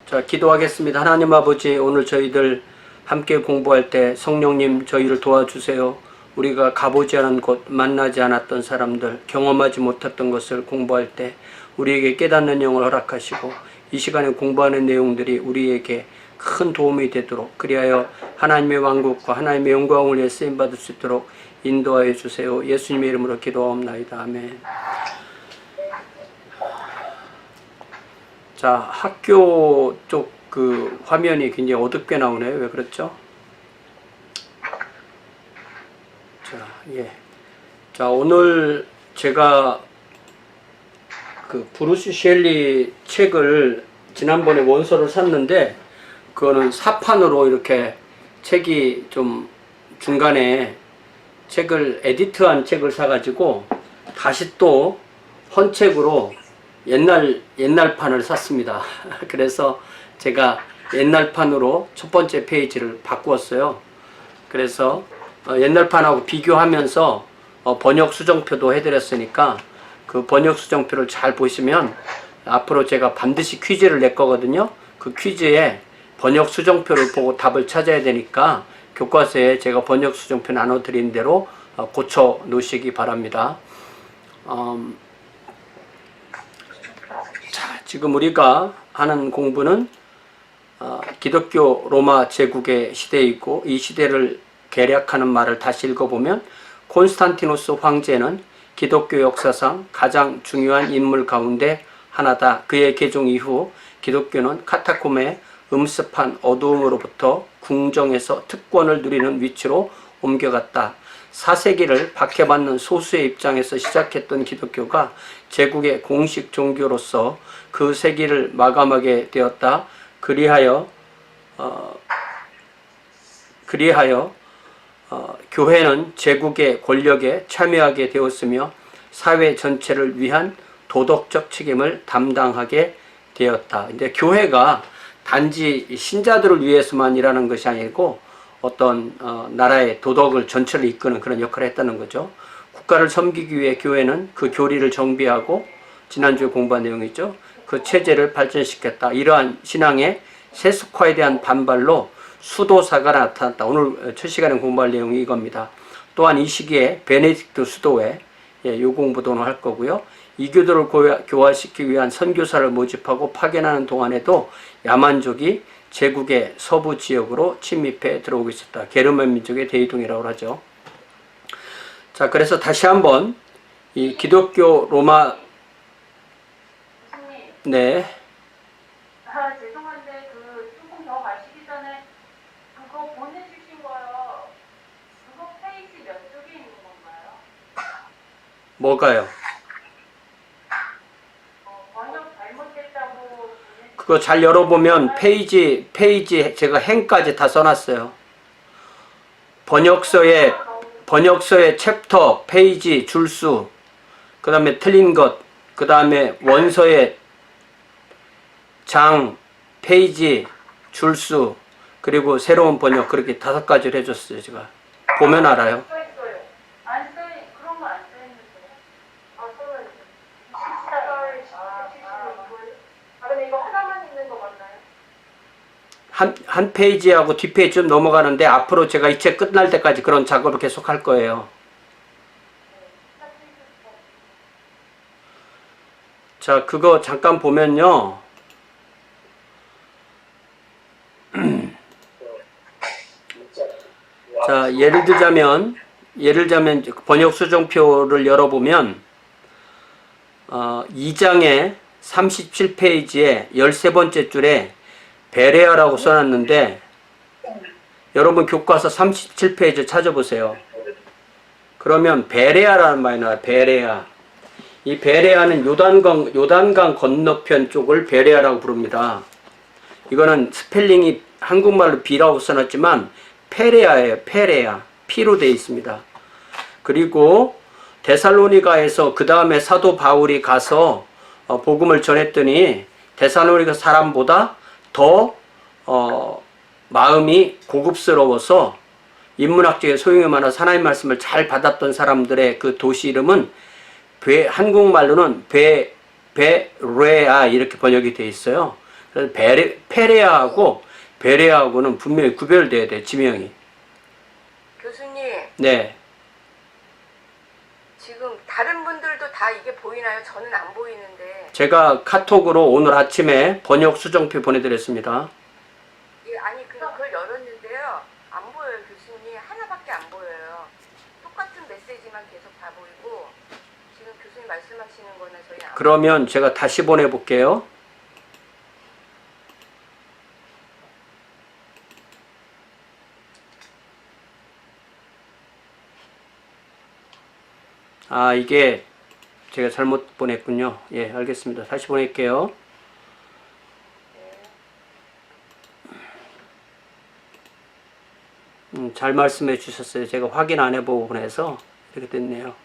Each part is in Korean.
자, 기도하겠습니다. 하나님 아버지, 오늘 저희들 함께 공부할 때 성령님 저희를 도와주세요. 우리가 가보지 않은 곳, 만나지 않았던 사람들, 경험하지 못했던 것을 공부할 때 우리에게 깨닫는 영을 허락하시고 이 시간에 공부하는 내용들이 우리에게 큰 도움이 되도록, 그리하여 하나님의 왕국과 하나님의 영광을 위해 쓰임받을 수 있도록 인도하여 주세요. 예수님의 이름으로 기도하옵나이다. 아멘. 자, 학교 쪽 그 화면이 굉장히 어둡게 나오네요. 왜 그렇죠? 자, 예. 자, 오늘 제가 그 브루스 셸리 책을 지난번에 원서를 샀는데, 그거는 사판으로 이렇게 책이 좀 중간에 책을 에디트한 책을 사가지고 다시 또 헌책으로 옛날 판을 샀습니다. 그래서 제가 옛날 판으로 첫 번째 페이지를 바꾸었어요. 그래서 옛날 판하고 비교하면서 번역 수정표도 해드렸으니까 그 번역 수정표를 잘 보시면 앞으로 제가 반드시 퀴즈를 낼 거거든요. 그 퀴즈에 번역 수정표를 보고 답을 찾아야 되니까 교과서에 제가 번역 수정표 나눠드린 대로 고쳐 놓으시기 바랍니다. 자, 지금 우리가 하는 공부는 기독교 로마 제국의 시대이고, 이 시대를 개략하는 말을 다시 읽어보면 콘스탄티노스 황제는 기독교 역사상 가장 중요한 인물 가운데 하나다. 그의 개종 이후 기독교는 카타콤의 음습한 어두움으로부터 궁정에서 특권을 누리는 위치로 옮겨갔다. 4세기를 박해받는 소수의 입장에서 시작했던 기독교가 제국의 공식 종교로서 그 세기를 마감하게 되었다. 그리하여 교회는 제국의 권력에 참여하게 되었으며 사회 전체를 위한 도덕적 책임을 담당하게 되었다. 근데 교회가 단지 신자들을 위해서만 일하는 것이 아니고 어떤 나라의 도덕을 전체를 이끄는 그런 역할을 했다는 거죠. 국가를 섬기기 위해 교회는 그 교리를 정비하고, 지난주에 공부한 내용이죠, 그 체제를 발전시켰다. 이러한 신앙의 세속화에 대한 반발로 수도사가 나타났다. 오늘 첫 시간에 공부할 내용이 이겁니다. 또한 이 시기에 베네딕트 수도회 요 공부도 오늘 할 거고요. 이교도를 교화시키기 위한 선교사를 모집하고 파견하는 동안에도 야만족이 제국의 서부 지역으로 침입해 들어오고 있었다. 게르만 민족의 대이동이라고 하죠. 자, 그래서 다시 한번 이 기독교 로마 네. 죄송한데 조금 더 가시기 전에 그거 보내주신 거요. 그거 페이지 몇 쪽에 있는 건가요? 뭐가요? 번역 잘못됐다고. 그거 잘 열어보면 페이지 제가 행까지 다 써놨어요. 번역서에 챕터, 페이지, 줄수, 그 다음에 틀린 것, 그 다음에 원서에 장, 페이지, 줄수, 그리고 새로운 번역, 그렇게 5가지를 해줬어요. 제가 보면 알아요. 그런 거 안 써있는데. 근데 이거 하나만 있는 거 맞나요? 한 페이지하고 뒷페이지 좀 넘어가는데, 앞으로 제가 이 책 끝날 때까지 그런 작업을 계속 할 거예요. 자, 그거 잠깐 보면요. 자, 예를 들자면 번역 수정표를 열어보면 2장의 37페이지에 13번째 줄에 베레아라고 써놨는데, 여러분 교과서 37페이지 찾아보세요. 그러면 베레아라는 말이 나와요. 베레아. 이 베레아는 요단강 건너편 쪽을 베레아라고 부릅니다. 이거는 스펠링이 한국말로 B라고 써놨지만 페레아예요. 페레아. P로 되어 있습니다. 그리고 데살로니가에서 그 다음에 사도 바울이 가서 복음을 전했더니 데살로니가 사람보다 더 마음이 고급스러워서 인문학적인 소용이 많아서 하나님 말씀을 잘 받았던 사람들의 그 도시 이름은 한국말로는 베레아 이렇게 번역이 되어 있어요. 그래서 페레아하고 베레아하고는 분명히 구별돼야 돼, 지명이. 교수님, 네. 지금 다른 분들도 다 이게 보이나요? 저는 안 보이는데. 제가 카톡으로 오늘 아침에 번역 수정표 보내드렸습니다. 예, 아니 그걸 열었는데요. 안 보여요, 교수님. 하나밖에 안 보여요. 똑같은 메시지만 계속 다 보이고 지금 교수님 말씀하시는 거는 저희 안 그러면 제가 다시 보내볼게요. 아, 이게 제가 잘못 보냈군요. 예, 알겠습니다. 다시 보낼게요. 잘 말씀해 주셨어요. 제가 확인 안 해보고 보내서 이렇게 됐네요.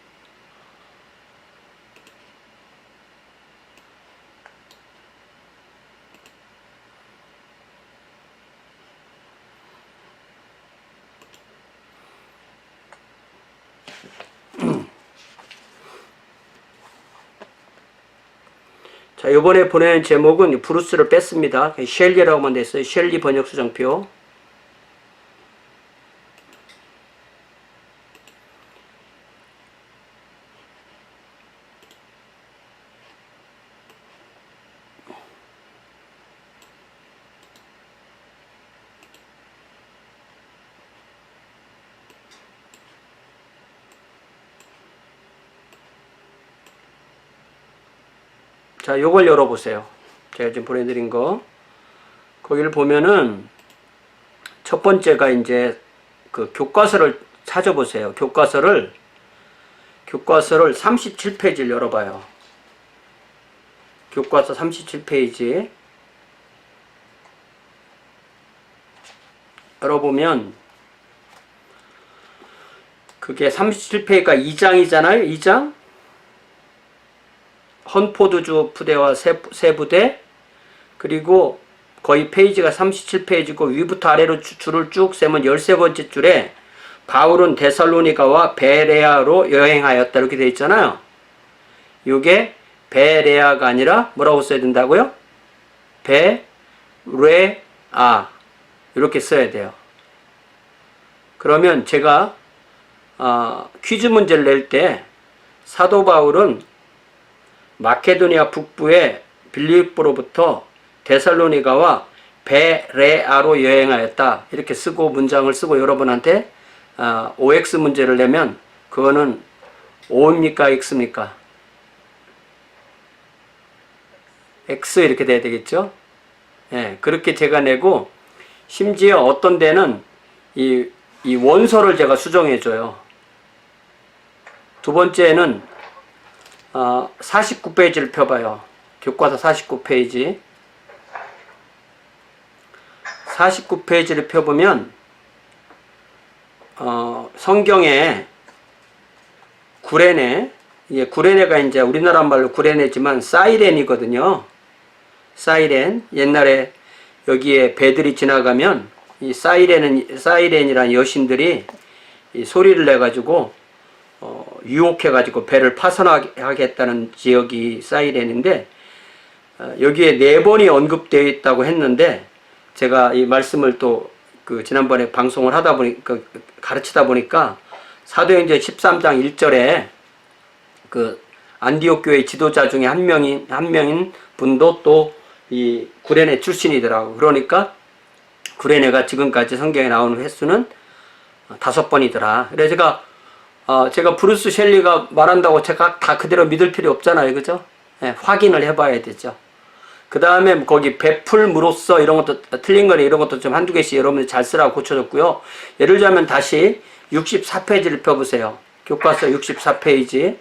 자, 이번에 보낸 제목은 브루스를 뺐습니다. 셸리라고만 됐어요. 셸리 번역 수정표. 자, 요걸 열어보세요. 제가 지금 보내드린 거. 거기를 보면은, 첫 번째가 이제, 그 교과서를 찾아보세요. 교과서를 37페이지를 열어봐요. 교과서 37페이지. 열어보면, 그게 37페이지가 2장이잖아요. 2장. 헌포드주 부대와 세부대, 그리고 거의 페이지가 37페이지고 위부터 아래로 줄을 쭉 세면 13번째 줄에 바울은 데살로니가와 베레아로 여행하였다 이렇게 되어 있잖아요. 이게 베레아가 아니라 뭐라고 써야 된다고요? 베레아 이렇게 써야 돼요. 그러면 제가 퀴즈 문제를 낼 때 사도 바울은 마케도니아 북부의 빌립보로부터 데살로니가와 베레아로 여행하였다 이렇게 쓰고 문장을 쓰고 여러분한테 OX 문제를 내면 그거는 O입니까 X입니까? X 이렇게 돼야 되겠죠? 예, 그렇게 제가 내고 심지어 어떤 데는 이 원소를 제가 수정해 줘요. 두 번째는 49페이지를 펴봐요. 교과서 49페이지. 49페이지를 펴보면 성경에 구레네, 구레네가 이제 우리나라 말로 구레네지만 사이렌이거든요. 사이렌. 옛날에 여기에 배들이 지나가면 이 사이렌이라는 여신들이 이 소리를 내가지고 유혹해가지고 배를 파손하겠다는 지역이 사이렌인데 여기에 4번이 언급되어 있다고 했는데 제가 이 말씀을 또 지난번에 방송을 하다 보니까 가르치다 보니까 사도행전 13장 1절에 그 안디옥 교회 지도자 중에 한 명인 분도 또 이 구레네 출신이더라고. 그러니까 구레네가 지금까지 성경에 나오는 횟수는 5번이더라. 그래서 제가 브루스 셸리가 말한다고 제가 다 그대로 믿을 필요 없잖아요. 그죠? 네, 확인을 해봐야 되죠. 그 다음에 거기 베풀므로써 이런 것도 틀린 거니 이런 것도 좀 한두 개씩 여러분들 잘 쓰라고 고쳐줬고요. 예를 들자면 다시 64페이지를 펴보세요. 교과서 64페이지.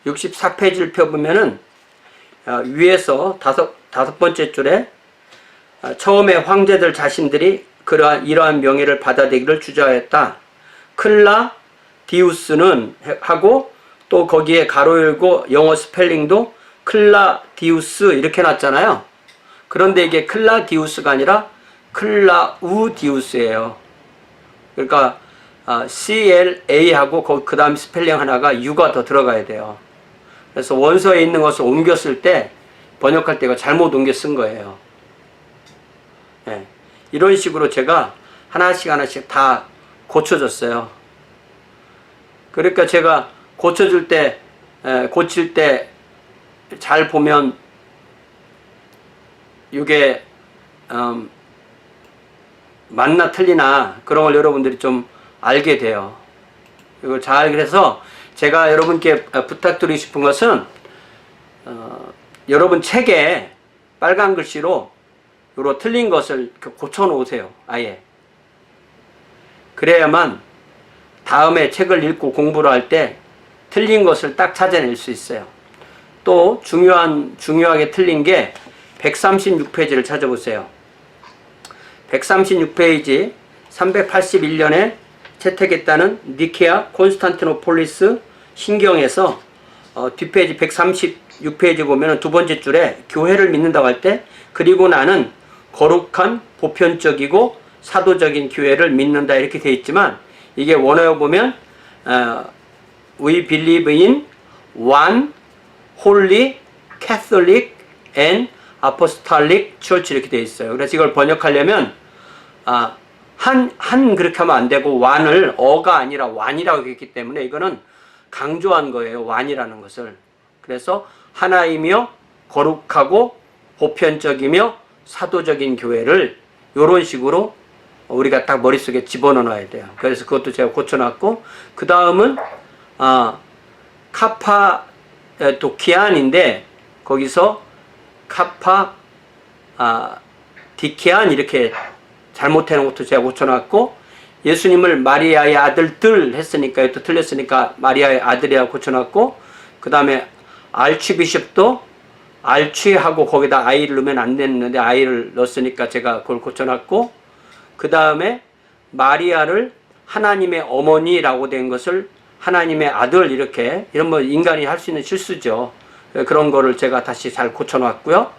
64페이지를 펴보면은 위에서 다섯 번째 줄에 처음에 황제들 자신들이 이러한 명예를 받아들이기를 주저하였다. 클라디우스는 하고 또 거기에 가로 열고 영어 스펠링도 클라디우스 이렇게 놨잖아요. 그런데 이게 클라디우스가 아니라 클라우디우스예요. 그러니까 CLA하고 그 다음 스펠링 하나가 U가 더 들어가야 돼요. 그래서 원서에 있는 것을 옮겼을 때 번역할 때가 잘못 옮겨 쓴 거예요. 예. 이런 식으로 제가 하나씩 다 고쳐줬어요. 그러니까 제가 고쳐줄 때, 고칠 때 잘 보면 이게 맞나 틀리나 그런 걸 여러분들이 좀 알게 돼요. 이걸 잘, 그래서 제가 여러분께 부탁드리고 싶은 것은 여러분 책에 빨간 글씨로 요로 틀린 것을 고쳐 놓으세요. 아예. 그래야만 다음에 책을 읽고 공부를 할 때 틀린 것을 딱 찾아낼 수 있어요. 또 중요하게 틀린 게 136페이지를 찾아보세요. 136페이지 381년에 채택했다는 니케아 콘스탄티노폴리스 신경에서 뒷페이지 136페이지 보면 두 번째 줄에 교회를 믿는다고 할 때 그리고 나는 거룩한 보편적이고 사도적인 교회를 믿는다 이렇게 되어 있지만 이게 원어에 보면 We believe in one holy Catholic and Apostolic Church 이렇게 되어 있어요. 그래서 이걸 번역하려면 한 그렇게 하면 안 되고 one을 어가 아니라 one이라고 했기 때문에 이거는 강조한 거예요. one이라는 것을. 그래서 하나이며 거룩하고 보편적이며 사도적인 교회를 이런 식으로 우리가 딱 머릿속에 집어넣어야 돼요. 그래서 그것도 제가 고쳐놨고 그 다음은 카파도키안인데 거기서 디키안 이렇게 잘못해놓은 것도 제가 고쳐놨고 예수님을 마리아의 아들들 했으니까 또 틀렸으니까 마리아의 아들이라고 고쳐놨고 그 다음에 알취비숍도 알취하고 거기다 아이를 넣으면 안 됐는데 아이를 넣었으니까 제가 그걸 고쳐놨고 그 다음에 마리아를 하나님의 어머니라고 된 것을 하나님의 아들 이렇게 이런 뭐 인간이 할 수 있는 실수죠. 그런 거를 제가 다시 잘 고쳐놨고요.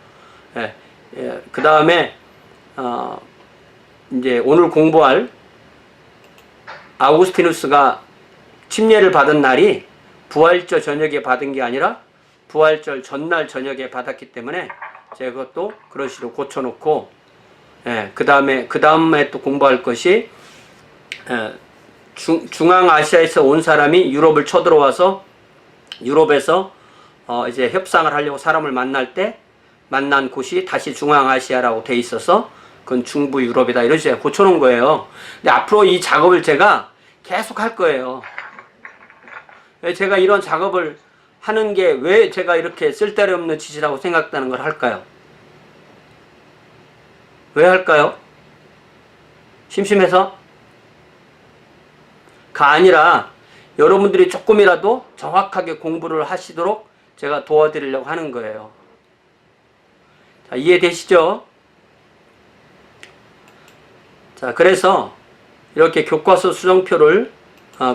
그 다음에 이제 오늘 공부할 아우구스티누스가 침례를 받은 날이 부활절 저녁에 받은 게 아니라 부활절 전날 저녁에 받았기 때문에 제가 그것도 그런 식으로 고쳐놓고 그 다음에 또 공부할 것이 중앙아시아에서 온 사람이 유럽을 쳐들어와서 유럽에서 이제 협상을 하려고 사람을 만날 때 만난 곳이 다시 중앙아시아라고 돼 있어서 그건 중부 유럽이다 이런 식으로 고쳐놓은 거예요. 근데 앞으로 이 작업을 제가 계속 할 거예요. 제가 이런 작업을 하는 게 왜 제가 이렇게 쓸데없는 짓이라고 생각하는 걸 할까요? 왜 할까요? 심심해서? 가 아니라 여러분들이 조금이라도 정확하게 공부를 하시도록 제가 도와드리려고 하는 거예요. 자, 이해되시죠? 자, 그래서 이렇게 교과서 수정표를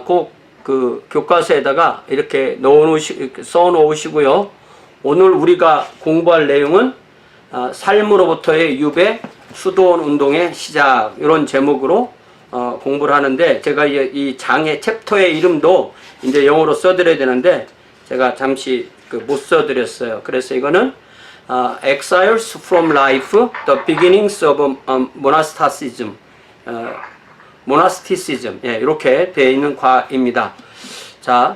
꼭 그 교과서에다가 이렇게 써 놓으시고요. 오늘 우리가 공부할 내용은 삶으로부터의 유배, 수도원 운동의 시작 이런 제목으로 공부를 하는데 제가 이 장의 챕터의 이름도 이제 영어로 써드려야 되는데 제가 잠시 못 써드렸어요. 그래서 이거는 Exiles from Life, The Beginnings of Monasticism, 모나스티시즘 이렇게 되어 있는 과입니다. 자,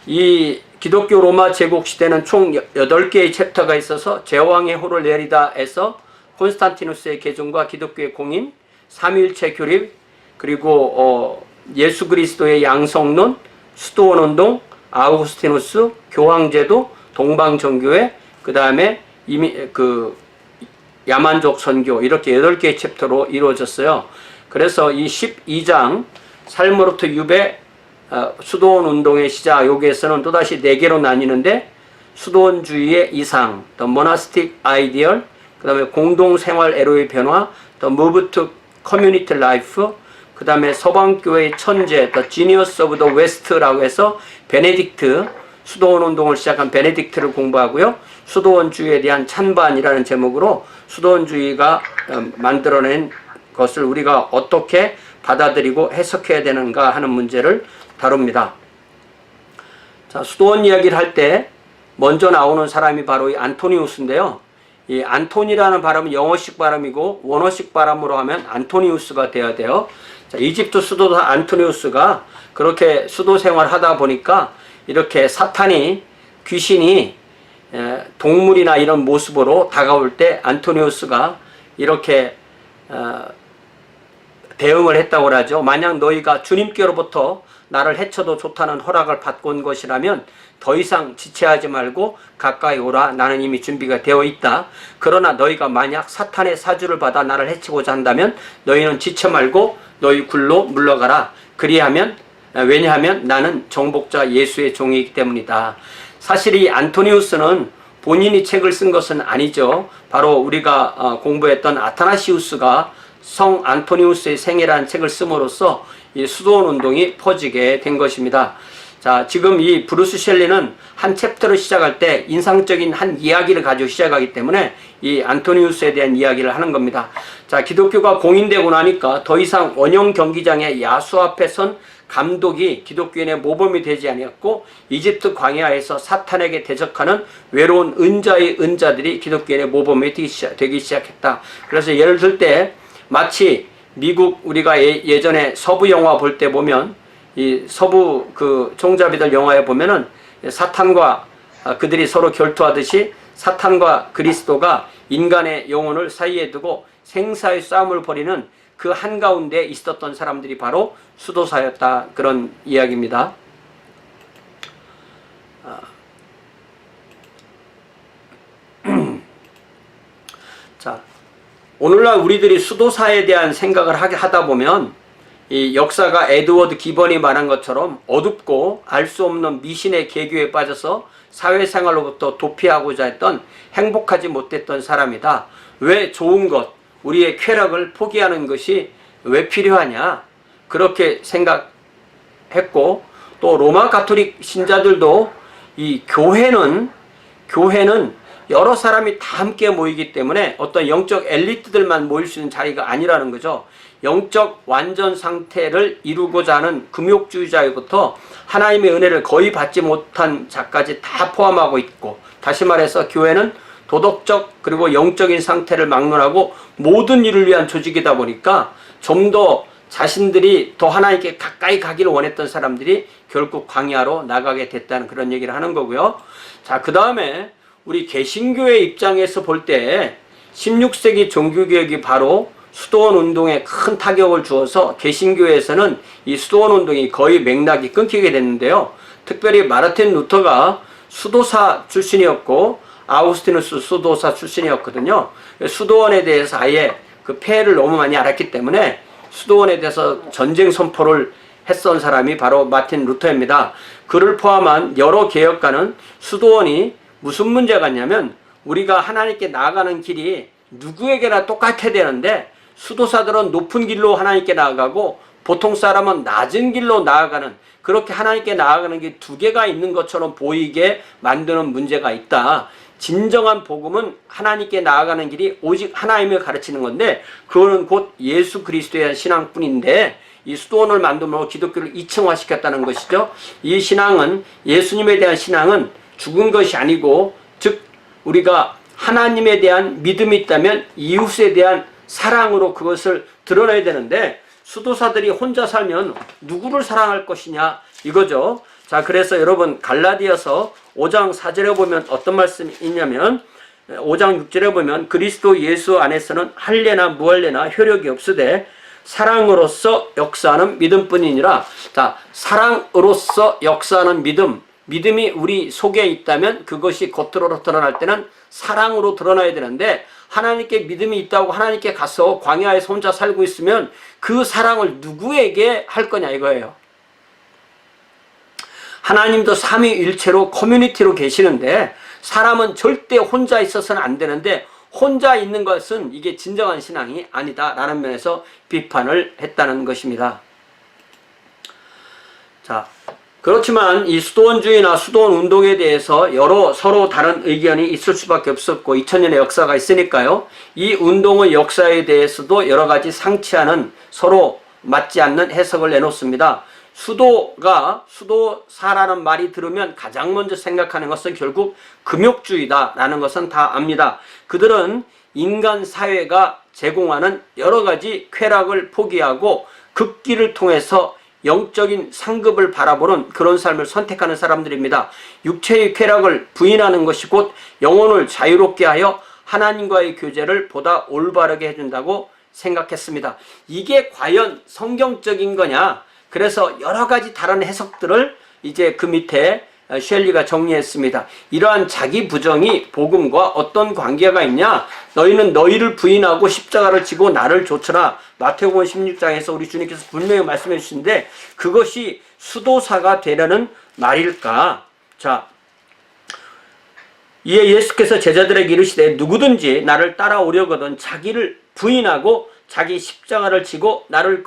이 기독교 로마 제국 시대는 총 8개의 챕터가 있어서 제왕의 호를 내리다에서 콘스탄티누스의 개종과 기독교의 공인, 삼위일체 교립, 그리고 예수 그리스도의 양성론, 수도원 운동, 아우구스티누스, 교황제도, 동방정교회, 그 다음에 야만족 선교 이렇게 8개의 챕터로 이루어졌어요. 그래서 이 12장 삶으로부터 유배, 수도원 운동의 시작 여기에서는 또다시 4개로 나뉘는데 수도원주의의 이상, The Monastic Ideal, 그 다음에 공동생활 애로의 변화, The Move to Community Life, 그 다음에 서방교회의 천재, The Genius of the West라고 해서 베네딕트, 수도원 운동을 시작한 베네딕트를 공부하고요. 수도원주의에 대한 찬반이라는 제목으로 수도원주의가 만들어낸 것을 우리가 어떻게 받아들이고 해석해야 되는가 하는 문제를 다룹니다. 자, 수도원 이야기를 할 때 먼저 나오는 사람이 바로 이 안토니우스인데요. 이 안토니라는 발음은 영어식 발음이고 원어식 발음으로 하면 안토니우스가 돼야 돼요. 자, 이집트 수도사 안토니우스가 그렇게 수도 생활을 하다 보니까 이렇게 사탄이, 귀신이 동물이나 이런 모습으로 다가올 때 안토니우스가 이렇게 대응을 했다고 하죠. 만약 너희가 주님께로부터 나를 해쳐도 좋다는 허락을 받고 온 것이라면 더 이상 지체하지 말고 가까이 오라. 나는 이미 준비가 되어 있다. 그러나 너희가 만약 사탄의 사주를 받아 나를 해치고자 한다면 너희는 지체 말고 너희 굴로 물러가라. 그리하면 왜냐하면 나는 정복자 예수의 종이기 때문이다. 사실 이 안토니우스는 본인이 책을 쓴 것은 아니죠. 바로 우리가 공부했던 아타나시우스가 성 안토니우스의 생애라는 책을 씀으로써 이 수도원 운동이 퍼지게 된 것입니다. 자, 지금 이 브루스 셸리는 한 챕터를 시작할 때 인상적인 한 이야기를 가지고 시작하기 때문에 이 안토니우스에 대한 이야기를 하는 겁니다. 자, 기독교가 공인되고 나니까 더 이상 원형 경기장의 야수 앞에 선 감독이 기독교인의 모범이 되지 아니었고 이집트 광야에서 사탄에게 대적하는 외로운 은자의 은자들이 기독교인의 모범이 되기 시작했다. 그래서 예를 들 때 마치 미국 우리가 예전에 서부 영화 볼 때 보면 이 서부 그 총잡이들 영화에 보면은 사탄과 그들이 서로 결투하듯이 사탄과 그리스도가 인간의 영혼을 사이에 두고 생사의 싸움을 벌이는 그 한가운데 있었던 사람들이 바로 수도사였다. 그런 이야기입니다. 자, 오늘날 우리들이 수도사에 대한 생각을 하다 보면 이 역사가 에드워드 기번이 말한 것처럼 어둡고 알 수 없는 미신의 계교에 빠져서 사회생활로부터 도피하고자 했던 행복하지 못했던 사람이다. 왜 좋은 것, 우리의 쾌락을 포기하는 것이 왜 필요하냐? 그렇게 생각했고 또 로마 가톨릭 신자들도 이 교회는 여러 사람이 다 함께 모이기 때문에 어떤 영적 엘리트들만 모일 수 있는 자리가 아니라는 거죠. 영적 완전 상태를 이루고자 하는 금욕주의자로부터 하나님의 은혜를 거의 받지 못한 자까지 다 포함하고 있고, 다시 말해서 교회는 도덕적 그리고 영적인 상태를 막론하고 모든 일을 위한 조직이다 보니까 좀 더 자신들이 더 하나님께 가까이 가기를 원했던 사람들이 결국 광야로 나가게 됐다는 그런 얘기를 하는 거고요. 자, 그 다음에 우리 개신교의 입장에서 볼 때 16세기 종교개혁이 바로 수도원 운동에 큰 타격을 주어서 개신교에서는 이 수도원 운동이 거의 맥락이 끊기게 됐는데요. 특별히 마르틴 루터가 수도사 출신이었고 아우구스티누스 수도사 출신이었거든요. 수도원에 대해서 아예 그 폐해를 너무 많이 알았기 때문에 수도원에 대해서 전쟁 선포를 했던 사람이 바로 마틴 루터입니다. 그를 포함한 여러 개혁가는 수도원이 무슨 문제가 있냐면 우리가 하나님께 나아가는 길이 누구에게나 똑같아야 되는데 수도사들은 높은 길로 하나님께 나아가고 보통 사람은 낮은 길로 나아가는, 그렇게 하나님께 나아가는 게 두 개가 있는 것처럼 보이게 만드는 문제가 있다. 진정한 복음은 하나님께 나아가는 길이 오직 하나님을 가르치는 건데 그거는 곧 예수 그리스도에 대한 신앙뿐인데 이 수도원을 만들므로 기독교를 이층화시켰다는 것이죠. 이 신앙은, 예수님에 대한 신앙은 죽은 것이 아니고, 즉 우리가 하나님에 대한 믿음이 있다면 이웃에 대한 사랑으로 그것을 드러내야 되는데 수도사들이 혼자 살면 누구를 사랑할 것이냐 이거죠. 자, 그래서 여러분 갈라디아서 5장 4절에 보면 어떤 말씀이 있냐면 5장 6절에 보면 그리스도 예수 안에서는 할례나 무할례나 효력이 없으되 사랑으로서 역사하는 믿음뿐이니라. 자, 사랑으로서 역사하는 믿음이 우리 속에 있다면 그것이 겉으로 드러날 때는 사랑으로 드러나야 되는데 하나님께 믿음이 있다고 하나님께 가서 광야에서 혼자 살고 있으면 그 사랑을 누구에게 할 거냐 이거예요. 하나님도 삼위일체로 커뮤니티로 계시는데 사람은 절대 혼자 있어서는 안 되는데 혼자 있는 것은 이게 진정한 신앙이 아니다라는 면에서 비판을 했다는 것입니다. 자, 그렇지만 이 수도원주의나 수도원 운동에 대해서 서로 다른 의견이 있을 수밖에 없었고 2000년의 역사가 있으니까요. 이 운동의 역사에 대해서도 여러 가지 상치하는, 서로 맞지 않는 해석을 내놓습니다. 수도사라는 말이 들으면 가장 먼저 생각하는 것은 결국 금욕주의다라는 것은 다 압니다. 그들은 인간 사회가 제공하는 여러 가지 쾌락을 포기하고 극기를 통해서 영적인 상급을 바라보는 그런 삶을 선택하는 사람들입니다. 육체의 쾌락을 부인하는 것이 곧 영혼을 자유롭게 하여 하나님과의 교제를 보다 올바르게 해준다고 생각했습니다. 이게 과연 성경적인 거냐? 그래서 여러 가지 다른 해석들을 이제 그 밑에 셸리가 정리했습니다. 이러한 자기 부정이 복음과 어떤 관계가 있냐? 너희는 너희를 부인하고 십자가를 지고 나를 좇으라. 마태복음 16장에서 우리 주님께서 분명히 말씀해 주시는데 그것이 수도사가 되려는 말일까? 자, 이에 예수께서 제자들에게 이르시되 누구든지 나를 따라오려거든 자기를 부인하고 자기 십자가를 지고 나를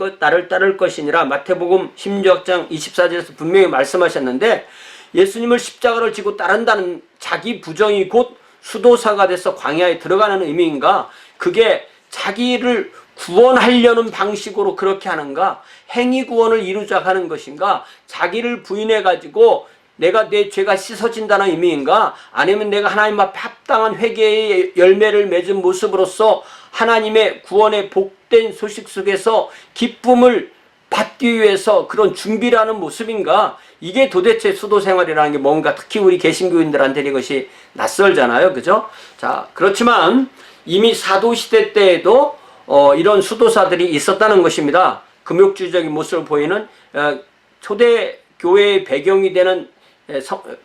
따를 것이니라. 마태복음 16장 24절에서 분명히 말씀하셨는데 예수님을 십자가를 지고 따른다는 자기 부정이 곧 수도사가 돼서 광야에 들어가는 의미인가? 그게 자기를 구원하려는 방식으로 그렇게 하는가? 행위 구원을 이루자 하는 것인가? 자기를 부인해 가지고 내가 내 죄가 씻어진다는 의미인가? 아니면 내가 하나님 앞에 합당한 회개의 열매를 맺은 모습으로서 하나님의 구원의 복된 소식 속에서 기쁨을 받기 위해서 그런 준비를 하는 모습인가? 이게 도대체 수도 생활이라는 게 뭔가, 특히 우리 개신교인들한테는 이것이 낯설잖아요. 그죠? 자, 그렇지만 이미 사도시대 때에도 이런 수도사들이 있었다는 것입니다. 금욕주의적인 모습을 보이는 초대 교회의 배경이 되는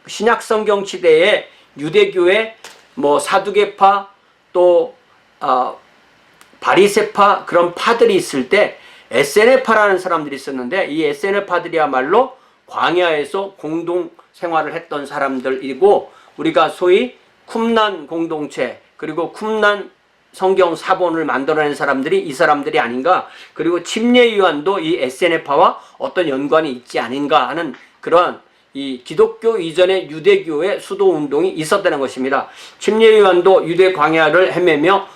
신약 성경 시대에 유대교회, 사두개파, 또 바리새파 그런 파들이 있을 때 에세네파라는 사람들이 있었는데 이 에세네파들이야말로 광야에서 공동 생활을 했던 사람들이고 우리가 소위 쿰란 공동체 그리고 쿰란 성경 사본을 만들어낸 사람들이 이 사람들이 아닌가. 그리고 침례 요한도 이 에세네파와 어떤 연관이 있지 않은가 하는 그런 이 기독교 이전의 유대교의 수도운동이 있었다는 것입니다. 침례 요한도 유대 광야를 헤매며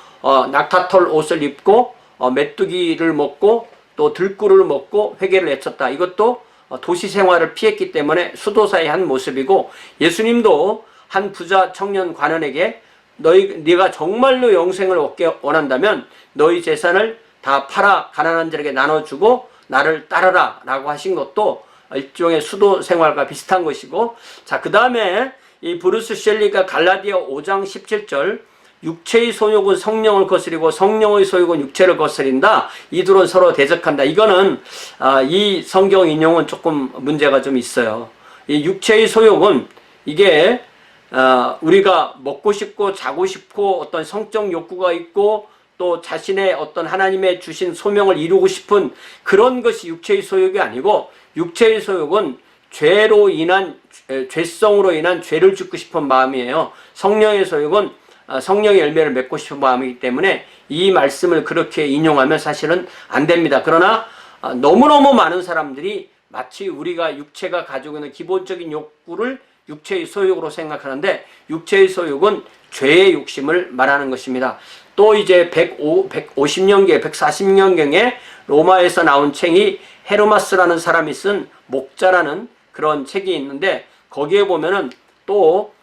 낙타털 옷을 입고 메뚜기를 먹고 또 들꿀을 먹고 회개를 외쳤다. 이것도 도시 생활을 피했기 때문에 수도사의 한 모습이고 예수님도 한 부자 청년 관원에게 네가 정말로 영생을 얻게 원한다면 너희 재산을 다 팔아 가난한 자에게 나눠주고 나를 따르라 라고 하신 것도 일종의 수도 생활과 비슷한 것이고, 자, 그 다음에 이 브루스 셸리가 갈라디아 5장 17절 육체의 소욕은 성령을 거스리고 성령의 소욕은 육체를 거스린다. 이 둘은 서로 대적한다. 이거는 이 성경 인용은 조금 문제가 좀 있어요. 이 육체의 소욕은 이게 우리가 먹고 싶고 자고 싶고 어떤 성적 욕구가 있고 또 자신의 어떤 하나님의 주신 소명을 이루고 싶은 그런 것이 육체의 소욕이 아니고 육체의 소욕은 죄성으로 인한 죄를 짓고 싶은 마음이에요. 성령의 소욕은 성령의 열매를 맺고 싶은 마음이기 때문에 이 말씀을 그렇게 인용하면 사실은 안 됩니다. 그러나 너무너무 많은 사람들이 마치 우리가 육체가 가지고 있는 기본적인 욕구를 육체의 소욕으로 생각하는데 육체의 소욕은 죄의 욕심을 말하는 것입니다. 또 이제 150년경, 140년경에 로마에서 나온 책이 헤르마스라는 사람이 쓴 목자라는 그런 책이 있는데 거기에 보면은 또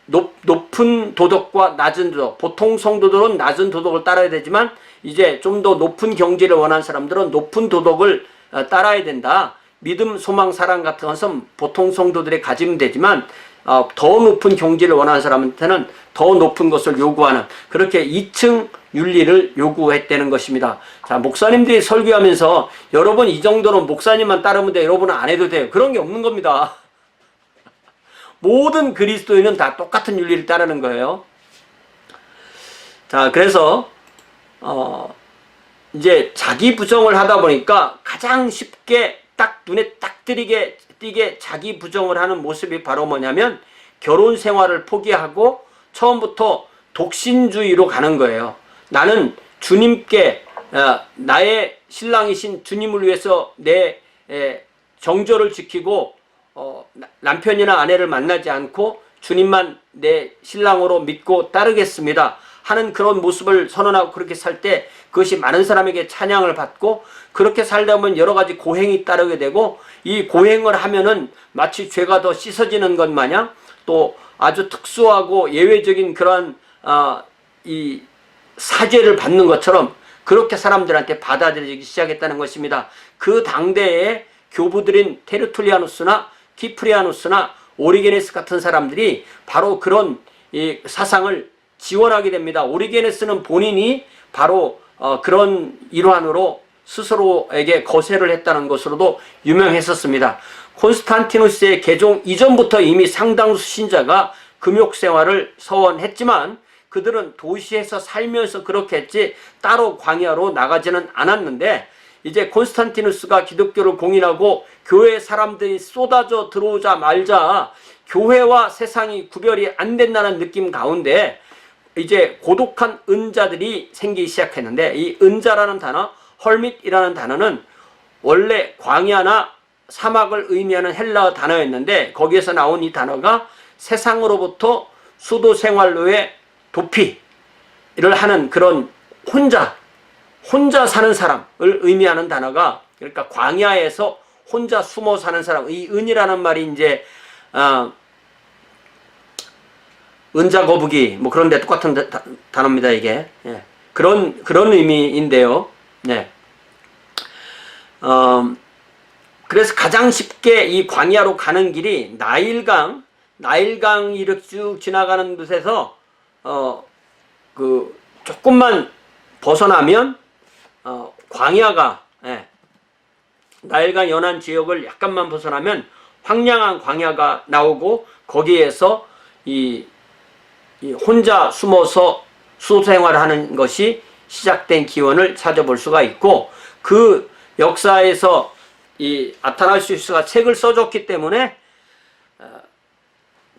높은 도덕과 낮은 도덕, 보통 성도들은 낮은 도덕을 따라야 되지만 이제 좀 더 높은 경지를 원하는 사람들은 높은 도덕을 따라야 된다. 믿음, 소망, 사랑 같은 것은 보통 성도들이 가지면 되지만 더 높은 경지를 원하는 사람한테는 더 높은 것을 요구하는 그렇게 2층 윤리를 요구했다는 것입니다. 자, 목사님들이 설교하면서 여러분 이 정도는 목사님만 따르면 돼요. 여러분은 안 해도 돼요. 그런 게 없는 겁니다. 모든 그리스도인은 다 똑같은 윤리를 따르는 거예요. 자, 그래서 이제 자기 부정을 하다 보니까 가장 쉽게 딱 눈에 딱 띄게 자기 부정을 하는 모습이 바로 뭐냐면 결혼 생활을 포기하고 처음부터 독신주의로 가는 거예요. 나는 주님께 나의 신랑이신 주님을 위해서 내 정절을 지키고 남편이나 아내를 만나지 않고 주님만 내 신랑으로 믿고 따르겠습니다 하는 그런 모습을 선언하고 그렇게 살 때 그것이 많은 사람에게 찬양을 받고 그렇게 살다 보면 여러 가지 고행이 따르게 되고 이 고행을 하면은 마치 죄가 더 씻어지는 것 마냥 또 아주 특수하고 예외적인 그런 이 사죄를 받는 것처럼 그렇게 사람들한테 받아들여지기 시작했다는 것입니다. 그 당대에 교부들인 테르툴리아누스나 키프리아누스나 오리게네스 같은 사람들이 바로 그런 이 사상을 지원하게 됩니다. 오리게네스는 본인이 바로 그런 일환으로 스스로에게 거세를 했다는 것으로도 유명했었습니다. 콘스탄티누스의 개종 이전부터 이미 상당수 신자가 금욕생활을 서원했지만 그들은 도시에서 살면서 그렇게 했지 따로 광야로 나가지는 않았는데 이제 콘스탄티누스가 기독교를 공인하고 교회 사람들이 쏟아져 들어오자 말자 교회와 세상이 구별이 안 된다는 느낌 가운데 이제 고독한 은자들이 생기기 시작했는데 이 은자라는 단어, 헐밋이라는 단어는 원래 광야나 사막을 의미하는 헬라어 단어였는데 거기에서 나온 이 단어가 세상으로부터 수도 생활로의 도피를 하는 그런 혼자 사는 사람을 의미하는 단어가 그러니까 광야에서 혼자 숨어 사는 사람, 이 은이라는 말이 이제 은자 거북이 뭐 그런데 똑같은 단어입니다 이게. 예. 그런 의미인데요. 네. 그래서 가장 쉽게 이 광야로 가는 길이 나일강이 이렇게 쭉 지나가는 곳에서 그 조금만 벗어나면 광야가 나일강 연안 지역을 약간만 벗어나면 황량한 광야가 나오고 거기에서 이 혼자 숨어서 수생활을 하는 것이 시작된 기원을 찾아볼 수가 있고 그 역사에서 이 아타나시우스가 책을 써줬기 때문에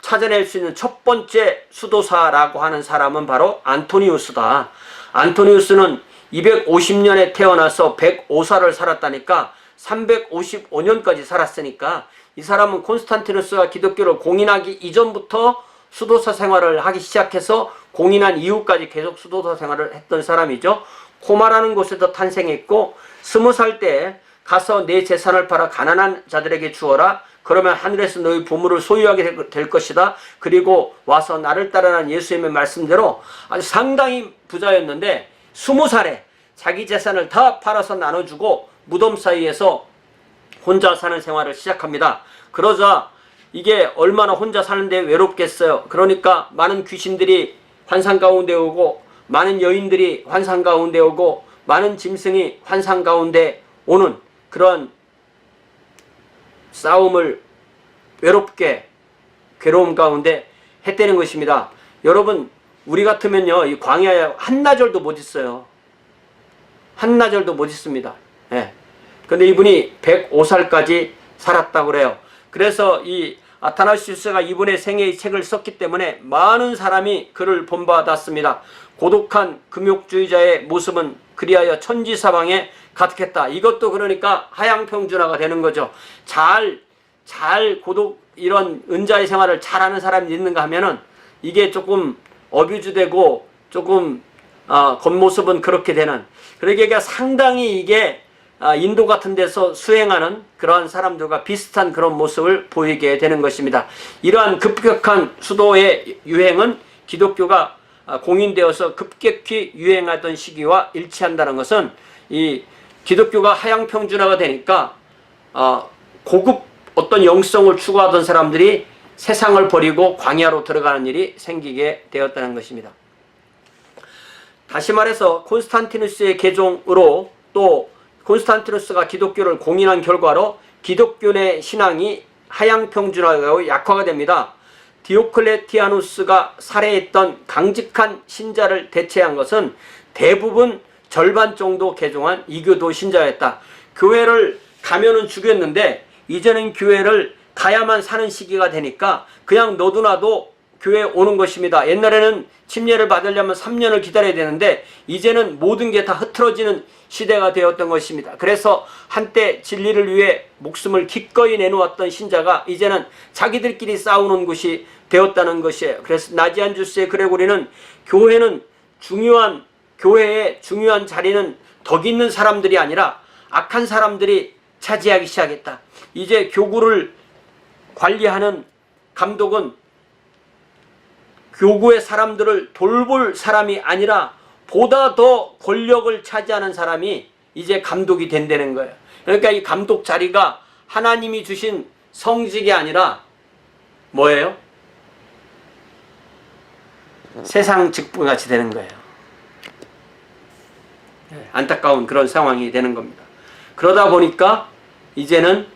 찾아낼 수 있는 첫 번째 수도사라고 하는 사람은 바로 안토니우스다. 안토니우스는 250년에 태어나서 105살을 살았다니까 355년까지 살았으니까 이 사람은 콘스탄티누스가 기독교를 공인하기 이전부터 수도사 생활을 하기 시작해서 공인한 이후까지 계속 수도사 생활을 했던 사람이죠. 코마라는 곳에서 탄생했고 20살 때 가서 내 재산을 팔아 가난한 자들에게 주어라. 그러면 하늘에서 너희 보물을 소유하게 될 것이다. 그리고 와서 나를 따르라는 예수님의 말씀대로 아주 상당히 부자였는데 20살에 자기 재산을 다 팔아서 나눠주고 무덤 사이에서 혼자 사는 생활을 시작합니다. 그러자 이게 얼마나 혼자 사는데 외롭겠어요. 그러니까 많은 귀신들이 환상 가운데 오고 많은 여인들이 환상 가운데 오고 많은 짐승이 환상 가운데 오는 그런 싸움을 외롭게 괴로움 가운데 했다는 것입니다. 여러분 우리 같으면요 이 광야에 한나절도 못 있어요. 한나절도 못 있습니다. 예. 근데 이분이 105살까지 살았다고 그래요. 그래서 이 아타나시우스가 이분의 생애의 책을 썼기 때문에 많은 사람이 그를 본받았습니다. 고독한 금욕주의자의 모습은 그리하여 천지사방에 가득했다. 이것도 그러니까 하향평준화가 되는 거죠. 잘 고독 이런 은자의 생활을 잘하는 사람이 있는가 하면은 이게 조금 어뷰즈되고 조금 겉모습은 그렇게 되는 그러니까 상당히 이게 인도 같은 데서 수행하는 그러한 사람들과 비슷한 그런 모습을 보이게 되는 것입니다. 이러한 급격한 수도의 유행은 기독교가 공인되어서 급격히 유행하던 시기와 일치한다는 것은 이 기독교가 하향평준화가 되니까 고급 어떤 영성을 추구하던 사람들이 세상을 버리고 광야로 들어가는 일이 생기게 되었다는 것입니다. 다시 말해서 콘스탄티누스의 개종으로 또 콘스탄티누스가 기독교를 공인한 결과로 기독교 내 신앙이 하향평준화하고 약화가 됩니다. 디오클레티아누스가 살해했던 강직한 신자를 대체한 것은 대부분 절반 정도 개종한 이교도 신자였다. 교회를 가면은 죽였는데 이제는 교회를 가야만 사는 시기가 되니까 그냥 너도나도 교회에 오는 것입니다. 옛날에는 침례를 받으려면 3년을 기다려야 되는데 이제는 모든 게 다 흐트러지는 시대가 되었던 것입니다. 그래서 한때 진리를 위해 목숨을 기꺼이 내놓았던 신자가 이제는 자기들끼리 싸우는 곳이 되었다는 것이에요. 그래서 나지안주스의 그레고리는 교회는 중요한 교회의 중요한 자리는 덕 있는 사람들이 아니라 악한 사람들이 차지하기 시작했다. 이제 교구를 관리하는 감독은 교구의 사람들을 돌볼 사람이 아니라 보다 더 권력을 차지하는 사람이 이제 감독이 된다는 거예요. 그러니까 이 감독 자리가 하나님이 주신 성직이 아니라 뭐예요? 세상 직분같이 되는 거예요. 안타까운 그런 상황이 되는 겁니다. 그러다 보니까 이제는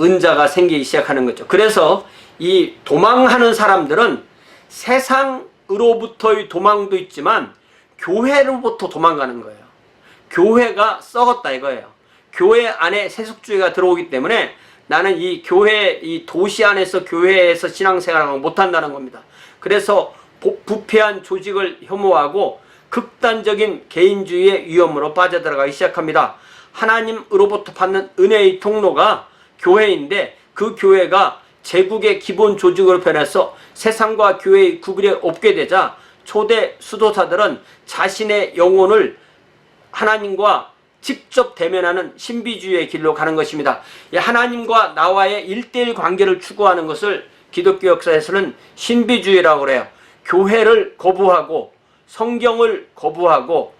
은자가 생기기 시작하는 거죠. 그래서 이 도망하는 사람들은 세상으로부터의 도망도 있지만 교회로부터 도망가는 거예요. 교회가 썩었다 이거예요. 교회 안에 세속주의가 들어오기 때문에 나는 이 교회, 이 도시 안에서 교회에서 신앙생활을 못한다는 겁니다. 그래서 부패한 조직을 혐오하고 극단적인 개인주의의 위험으로 빠져들어가기 시작합니다. 하나님으로부터 받는 은혜의 통로가 교회인데 그 교회가 제국의 기본 조직으로 변해서 세상과 교회의 구분이 없게 되자 초대 수도사들은 자신의 영혼을 하나님과 직접 대면하는 신비주의의 길로 가는 것입니다. 하나님과 나와의 1:1 관계를 추구하는 것을 기독교 역사에서는 신비주의라고 그래요. 교회를 거부하고 성경을 거부하고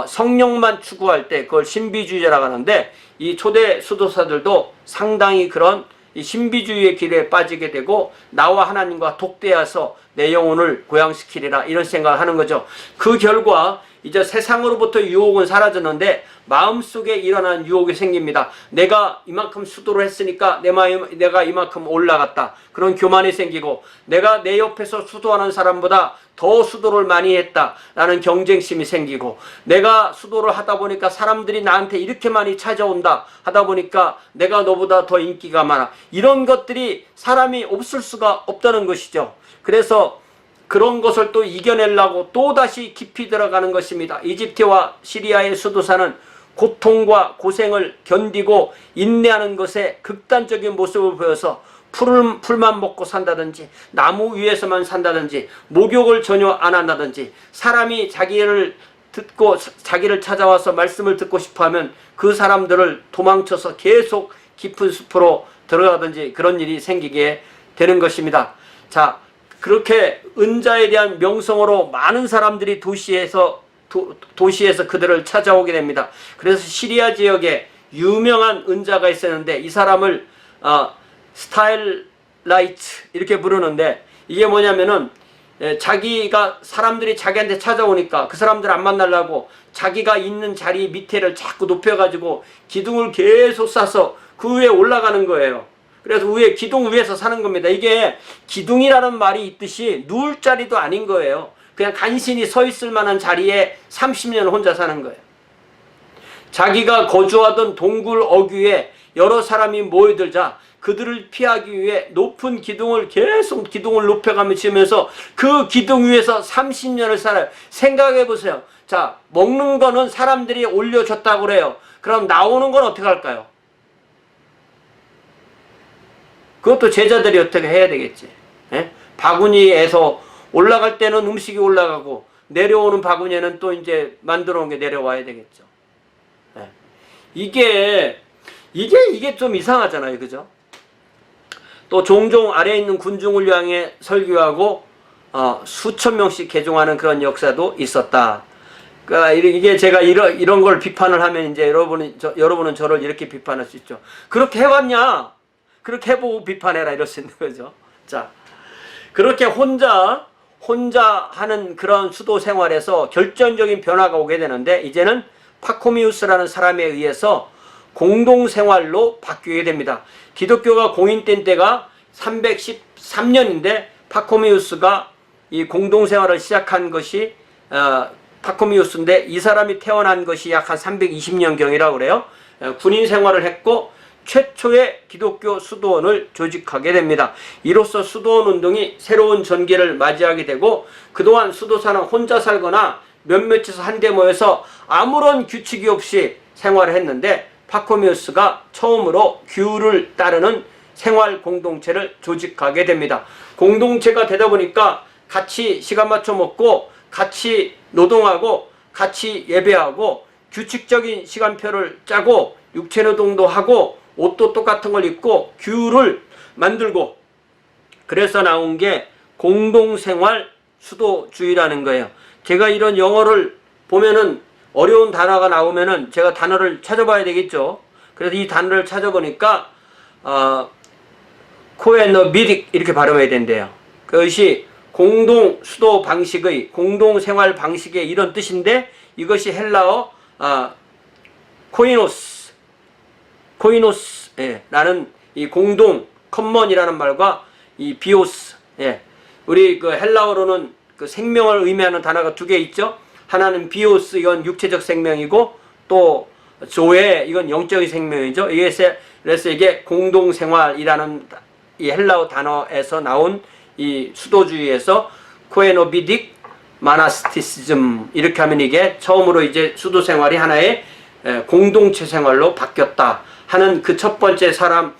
성령만 추구할 때 그걸 신비주의라고 하는데 이 초대 수도사들도 상당히 그런 이 신비주의의 길에 빠지게 되고 나와 하나님과 독대해서 내 영혼을 고양시키리라 이런 생각을 하는 거죠. 그 결과 이제 세상으로부터 유혹은 사라졌는데 마음속에 일어나는 유혹이 생깁니다. 내가 이만큼 수도를 했으니까 내가 이만큼 올라갔다. 그런 교만이 생기고 내가 내 옆에서 수도하는 사람보다 더 수도를 많이 했다. 라는 경쟁심이 생기고 내가 수도를 하다 보니까 사람들이 나한테 이렇게 많이 찾아온다. 하다 보니까 내가 너보다 더 인기가 많아. 이런 것들이 사람이 없을 수가 없다는 것이죠. 그래서 그런 것을 또 이겨내려고 또다시 깊이 들어가는 것입니다. 이집트와 시리아의 수도사는 고통과 고생을 견디고 인내하는 것에 극단적인 모습을 보여서 풀만 먹고 산다든지 나무 위에서만 산다든지 목욕을 전혀 안 한다든지 사람이 자기를 찾아와서 말씀을 듣고 싶어하면 그 사람들을 도망쳐서 계속 깊은 숲으로 들어가든지 그런 일이 생기게 되는 것입니다. 자, 그렇게 은자에 대한 명성으로 많은 사람들이 도시에서 그들을 찾아오게 됩니다. 그래서 시리아 지역에 유명한 은자가 있었는데 이 사람을 스타일라이트 이렇게 부르는데 이게 뭐냐면은 자기가 사람들이 자기한테 찾아오니까 그 사람들 안 만나려고 자기가 있는 자리 밑에를 자꾸 높여가지고 기둥을 계속 싸서 그 위에 올라가는 거예요. 그래서 기둥 위에서 사는 겁니다. 이게 기둥이라는 말이 있듯이 누울 자리도 아닌 거예요. 그냥 간신히 서 있을 만한 자리에 30년 혼자 사는 거예요. 자기가 거주하던 동굴 어귀에 여러 사람이 모여들자 그들을 피하기 위해 높은 기둥을 계속 높여가며 지으면서 그 기둥 위에서 30년을 살아요. 생각해 보세요. 자, 먹는 거는 사람들이 올려줬다고 그래요. 그럼 나오는 건 어떻게 할까요? 그것도 제자들이 어떻게 해야 되겠지. 예? 바구니에서 올라갈 때는 음식이 올라가고 내려오는 바구니에는 또 이제 만들어 놓은 게 내려와야 되겠죠. 예. 이게 좀 이상하잖아요. 그죠? 또 종종 아래에 있는 군중을 향해 설교하고 수천 명씩 개종하는 그런 역사도 있었다. 그러니까 이게 제가 이런 걸 비판을 하면 이제 여러분은 저를 이렇게 비판할 수 있죠. 그렇게 해왔냐? 그렇게 해보고 비판해라 이럴 수 있는 거죠. 자, 그렇게 혼자 하는 그런 수도 생활에서 결정적인 변화가 오게 되는데 이제는 파코미우스라는 사람에 의해서 공동생활로 바뀌게 됩니다. 기독교가 공인된 때가 313년인데 파코미우스가 이 공동생활을 시작한 것이 파코미우스인데 이 사람이 태어난 것이 약 한 320년경이라고 그래요. 군인 생활을 했고 최초의 기독교 수도원을 조직하게 됩니다. 이로써 수도원 운동이 새로운 전개를 맞이하게 되고 그동안 수도사는 혼자 살거나 몇몇에서 한데 모여서 아무런 규칙이 없이 생활을 했는데 파코미우스가 처음으로 규를 따르는 생활 공동체를 조직하게 됩니다. 공동체가 되다 보니까 같이 시간 맞춰 먹고 같이 노동하고 같이 예배하고 규칙적인 시간표를 짜고 육체노동도 하고 옷도 똑같은 걸 입고 규율을 만들고, 그래서 나온 게 공동생활 수도주의라는 거예요. 제가 이런 영어를 보면은 어려운 단어가 나오면은 제가 단어를 찾아봐야 되겠죠. 그래서 이 단어를 찾아보니까 코에너비딕 이렇게 발음해야 된대요. 그것이 공동 수도 방식의 공동생활 방식의 이런 뜻인데, 이것이 헬라어 코이노스 라는 이 공동 커먼이라는 말과 이 비오스, 우리 그 헬라어로는 그 생명을 의미하는 단어가 두 개 있죠. 하나는 비오스, 이건 육체적 생명이고, 또 조에 이건 영적인 생명이죠. 그래서 이게 공동생활이라는 이 헬라어 단어에서 나온 이 수도주의에서 코에노비딕 마나스티시즘 이렇게 하면 이게 처음으로 이제 수도 생활이 하나의 공동체 생활로 바뀌었다 하는 그 첫 번째 사람,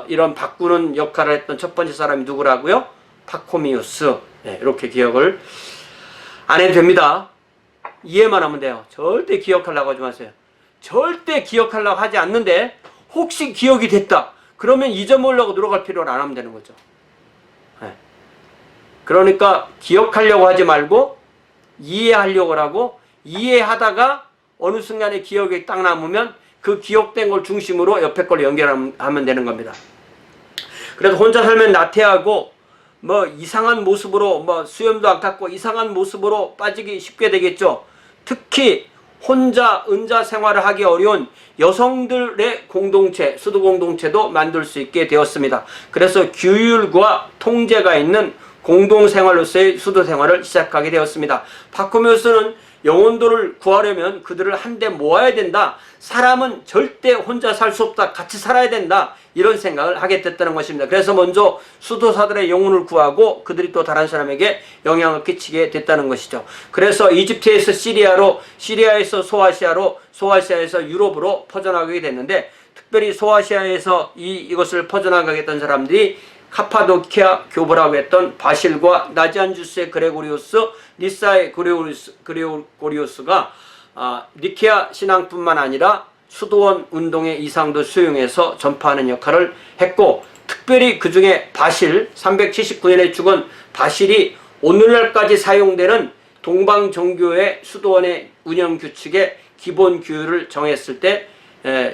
이런 바꾸는 역할을 했던 첫 번째 사람이 누구라고요? 파코미우스. 이렇게 기억을 안 해도 됩니다. 이해만 하면 돼요. 절대 기억하려고 하지 마세요. 절대 기억하려고 하지 않는데 혹시 기억이 됐다 그러면 잊어먹으려고 노력할 필요를 안 하면 되는 거죠. 그러니까 기억하려고 하지 말고 이해하려고 하고, 이해하다가 어느 순간에 기억이 딱 남으면 그 기억된 걸 중심으로 옆에 걸 연결하면 되는 겁니다. 그래서 혼자 살면 나태하고 뭐 이상한 모습으로 뭐 수염도 안 깎고 이상한 모습으로 빠지기 쉽게 되겠죠. 특히 혼자 은자 생활을 하기 어려운 여성들의 공동체, 수도 공동체도 만들 수 있게 되었습니다. 그래서 규율과 통제가 있는 공동생활로서의 수도 생활을 시작하게 되었습니다. 파코미우스는 영혼들을 구하려면 그들을 한데 모아야 된다. 사람은 절대 혼자 살 수 없다. 같이 살아야 된다. 이런 생각을 하게 됐다는 것입니다. 그래서 먼저 수도사들의 영혼을 구하고 그들이 또 다른 사람에게 영향을 끼치게 됐다는 것이죠. 그래서 이집트에서 시리아에서 소아시아로, 소아시아에서 유럽으로 퍼져나가게 됐는데, 특별히 소아시아에서 이것을 퍼져나가게 했던 사람들이 카파도키아 교부라고 했던 바실과 나지안주스의 그레고리우스, 니사의 그레고리우스가 니케아 신앙뿐만 아니라 수도원 운동의 이상도 수용해서 전파하는 역할을 했고, 특별히 그 중에 바실, 379년에 죽은 바실이 오늘날까지 사용되는 동방정교회 수도원의 운영규칙의 기본 규율을 정했을 때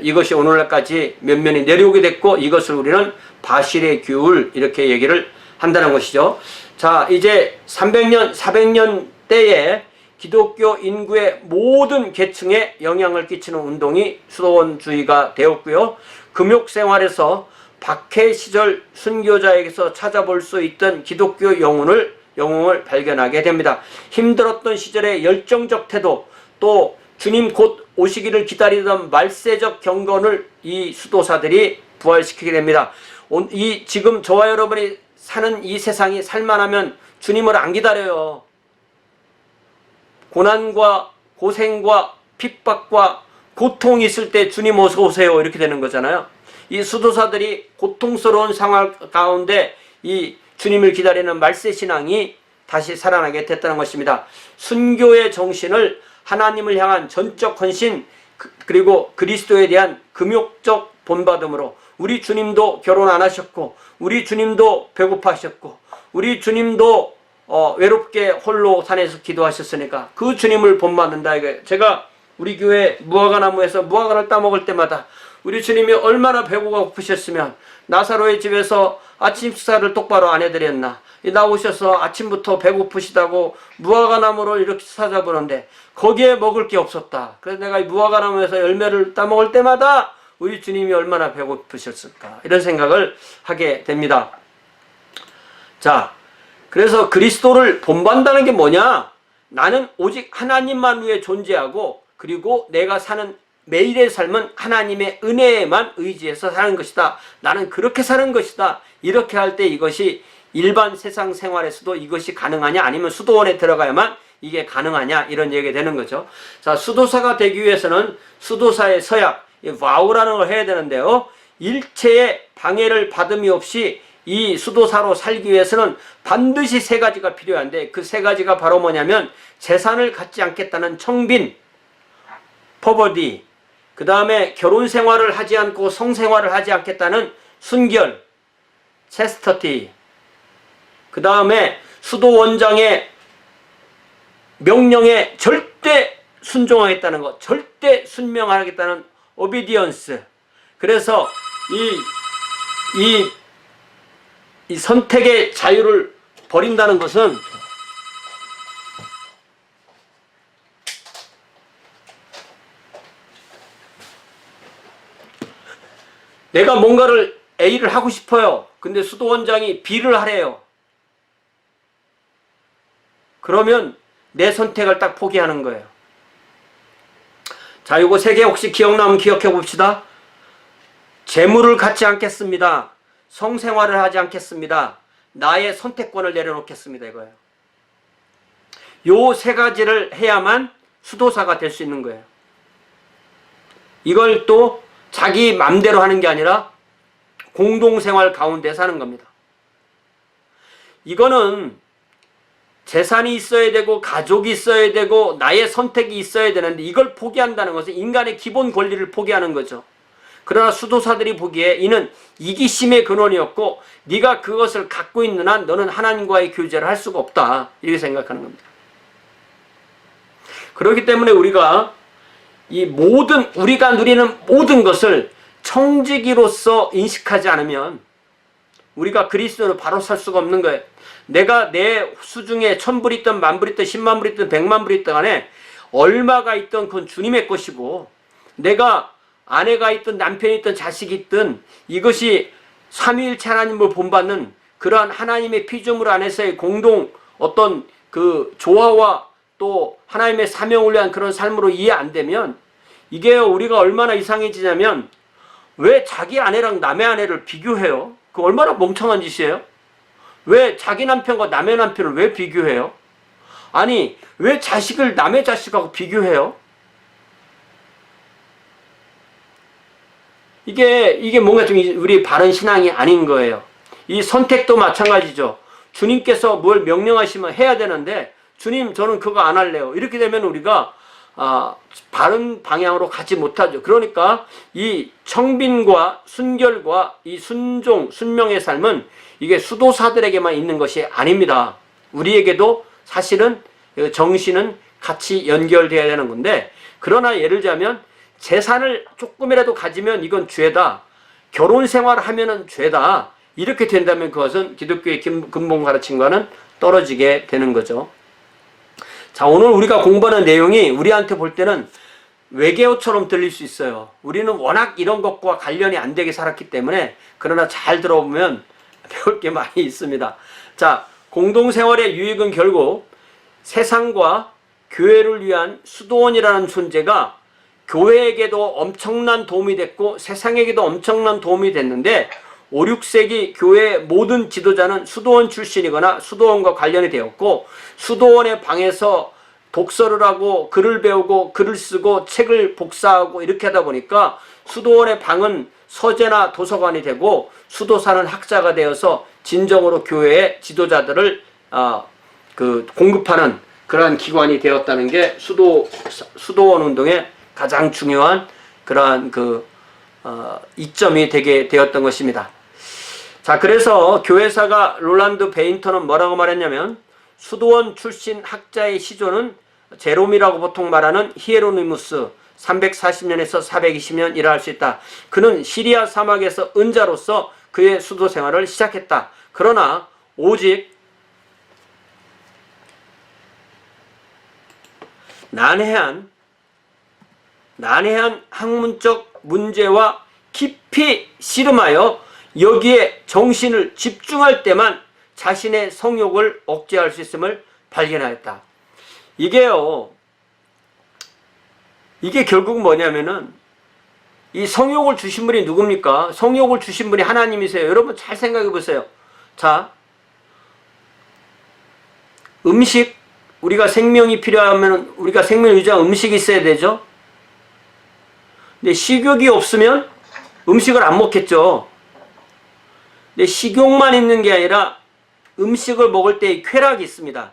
이것이 오늘날까지 면면이 내려오게 됐고, 이것을 우리는 바실의 규율 이렇게 얘기를 한다는 것이죠. 자, 이제 300년, 400년 때에 기독교 인구의 모든 계층에 영향을 끼치는 운동이 수도원주의가 되었고요. 금욕생활에서 박해 시절 순교자에게서 찾아볼 수 있던 기독교 영웅을 발견하게 됩니다. 힘들었던 시절의 열정적 태도, 또 주님 곧 오시기를 기다리던 말세적 경건을 이 수도사들이 부활시키게 됩니다. 지금 저와 여러분이 사는 이 세상이 살만하면 주님을 안 기다려요. 고난과 고생과 핍박과 고통이 있을 때 주님 어서 오세요 이렇게 되는 거잖아요. 이 수도사들이 고통스러운 상황 가운데 이 주님을 기다리는 말세신앙이 다시 살아나게 됐다는 것입니다. 순교의 정신을 하나님을 향한 전적 헌신, 그리고 그리스도에 대한 금욕적 본받음으로, 우리 주님도 결혼 안 하셨고, 우리 주님도 배고파하셨고, 우리 주님도 외롭게 홀로 산에서 기도하셨으니까 그 주님을 본받는다. 이거 제가 우리 교회 무화과나무에서 무화과를 따먹을 때마다 우리 주님이 얼마나 배고가 고프셨으면 나사로의 집에서 아침 식사를 똑바로 안 해드렸나. 나오셔서 아침부터 배고프시다고 무화과나무를 이렇게 찾아보는데 거기에 먹을 게 없었다. 그래서 내가 이 무화과나무에서 열매를 따먹을 때마다 우리 주님이 얼마나 배고프셨을까, 이런 생각을 하게 됩니다. 자, 그래서 그리스도를 본받는다는 게 뭐냐? 나는 오직 하나님만 위해 존재하고, 그리고 내가 사는 매일의 삶은 하나님의 은혜에만 의지해서 사는 것이다. 나는 그렇게 사는 것이다. 이렇게 할 때 이것이 일반 세상 생활에서도 이것이 가능하냐, 아니면 수도원에 들어가야만 이게 가능하냐, 이런 얘기가 되는 거죠. 자, 수도사가 되기 위해서는 수도사의 서약, 와우라는 걸 해야 되는데요. 일체의 방해를 받음이 없이 이 수도사로 살기 위해서는 반드시 세 가지가 필요한데, 그 세 가지가 바로 뭐냐면 재산을 갖지 않겠다는 청빈, 포버디, 그 다음에 결혼 생활을 하지 않고 성생활을 하지 않겠다는 순결, 체스터티, 그 다음에 수도원장의 명령에 절대 순종하겠다는 것, 절대 순명하겠다는 오비디언스. 그래서 이 선택의 자유를 버린다는 것은 내가 뭔가를 A를 하고 싶어요. 근데 수도원장이 B를 하래요. 그러면 내 선택을 딱 포기하는 거예요. 자, 요거 세 개 혹시 기억나면 기억해 봅시다. 재물을 갖지 않겠습니다. 성생활을 하지 않겠습니다. 나의 선택권을 내려놓겠습니다. 이거예요. 요 세 가지를 해야만 수도사가 될 수 있는 거예요. 이걸 또 자기 맘대로 하는 게 아니라 공동생활 가운데 사는 겁니다. 이거는 재산이 있어야 되고 가족이 있어야 되고 나의 선택이 있어야 되는데, 이걸 포기한다는 것은 인간의 기본 권리를 포기하는 거죠. 그러나 수도사들이 보기에 이는 이기심의 근원이었고, 네가 그것을 갖고 있는 한 너는 하나님과의 교제를 할 수가 없다, 이렇게 생각하는 겁니다. 그렇기 때문에 우리가 우리가 누리는 모든 것을 청지기로서 인식하지 않으면 우리가 그리스도로 바로 살 수가 없는 거예요. 내가 내 수중에 1000불 있든 10,000불 있든 10만 불 있든 100만 불 있든 간에 얼마가 있든 그건 주님의 것이고, 내가 아내가 있든 남편이 있든 자식이 있든 이것이 삼위일체 하나님을 본받는 그러한 하나님의 피조물 안에서의 공동 어떤 그 조화와 또 하나님의 사명을 위한 그런 삶으로 이해 안 되면, 이게 우리가 얼마나 이상해지냐면, 왜 자기 아내랑 남의 아내를 비교해요? 그거 얼마나 멍청한 짓이에요? 왜 자기 남편과 남의 남편을 왜 비교해요? 아니, 왜 자식을 남의 자식하고 비교해요? 이게 뭔가 좀 우리 바른 신앙이 아닌 거예요. 이 선택도 마찬가지죠. 주님께서 뭘 명령하시면 해야 되는데, 주님 저는 그거 안 할래요. 이렇게 되면 우리가 바른 방향으로 가지 못하죠. 그러니까 이 청빈과 순결과 이 순종, 순명의 삶은 이게 수도사들에게만 있는 것이 아닙니다. 우리에게도 사실은 정신은 같이 연결되어야 되는 건데, 그러나 예를 들자면 재산을 조금이라도 가지면 이건 죄다, 결혼 생활을 하면은 죄다, 이렇게 된다면 그것은 기독교의 근본 가르침과는 떨어지게 되는 거죠. 자, 오늘 우리가 공부하는 내용이 우리한테 볼 때는 외계어처럼 들릴 수 있어요. 우리는 워낙 이런 것과 관련이 안 되게 살았기 때문에. 그러나 잘 들어보면 배울 게 많이 있습니다. 자, 공동생활의 유익은 결국 세상과 교회를 위한 수도원이라는 존재가 교회에게도 엄청난 도움이 됐고 세상에게도 엄청난 도움이 됐는데, 5, 6세기 교회의 모든 지도자는 수도원 출신이거나 수도원과 관련이 되었고, 수도원의 방에서 독서를 하고 글을 배우고 글을 쓰고 책을 복사하고 이렇게 하다 보니까 수도원의 방은 서재나 도서관이 되고, 수도사는 학자가 되어서 진정으로 교회의 지도자들을 공급하는 그러한 기관이 되었다는 게 수도원 운동의 가장 중요한 그러한 이점이 되게 되었던 것입니다. 자, 그래서 교회사가 롤란드 베인턴은 뭐라고 말했냐면, 수도원 출신 학자의 시조는 제롬이라고 보통 말하는 히에로니무스 340년에서 420년 일할 수 있다. 그는 시리아 사막에서 은자로서 그의 수도 생활을 시작했다. 그러나 오직 난해한 학문적 문제와 깊이 씨름하여 여기에 정신을 집중할 때만 자신의 성욕을 억제할 수 있음을 발견하였다. 이게 결국 뭐냐면은, 이 성욕을 주신 분이 누굽니까? 성욕을 주신 분이 하나님이세요. 여러분 잘 생각해 보세요. 자, 음식, 우리가 생명이 필요하면 우리가 생명을 유지한 음식이 있어야 되죠. 근데 식욕이 없으면 음식을 안 먹겠죠. 근데 식욕만 있는 게 아니라 음식을 먹을 때의 쾌락이 있습니다.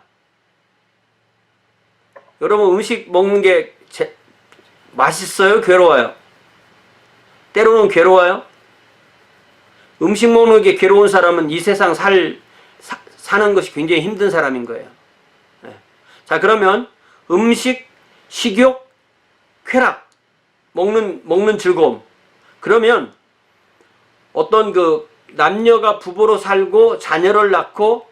여러분 음식 먹는 게 맛있어요? 괴로워요? 때로는 괴로워요? 음식 먹는 게 괴로운 사람은 이 세상 사는 것이 굉장히 힘든 사람인 거예요. 네. 자, 그러면 음식, 식욕, 쾌락, 먹는 즐거움. 그러면 어떤 그 남녀가 부부로 살고 자녀를 낳고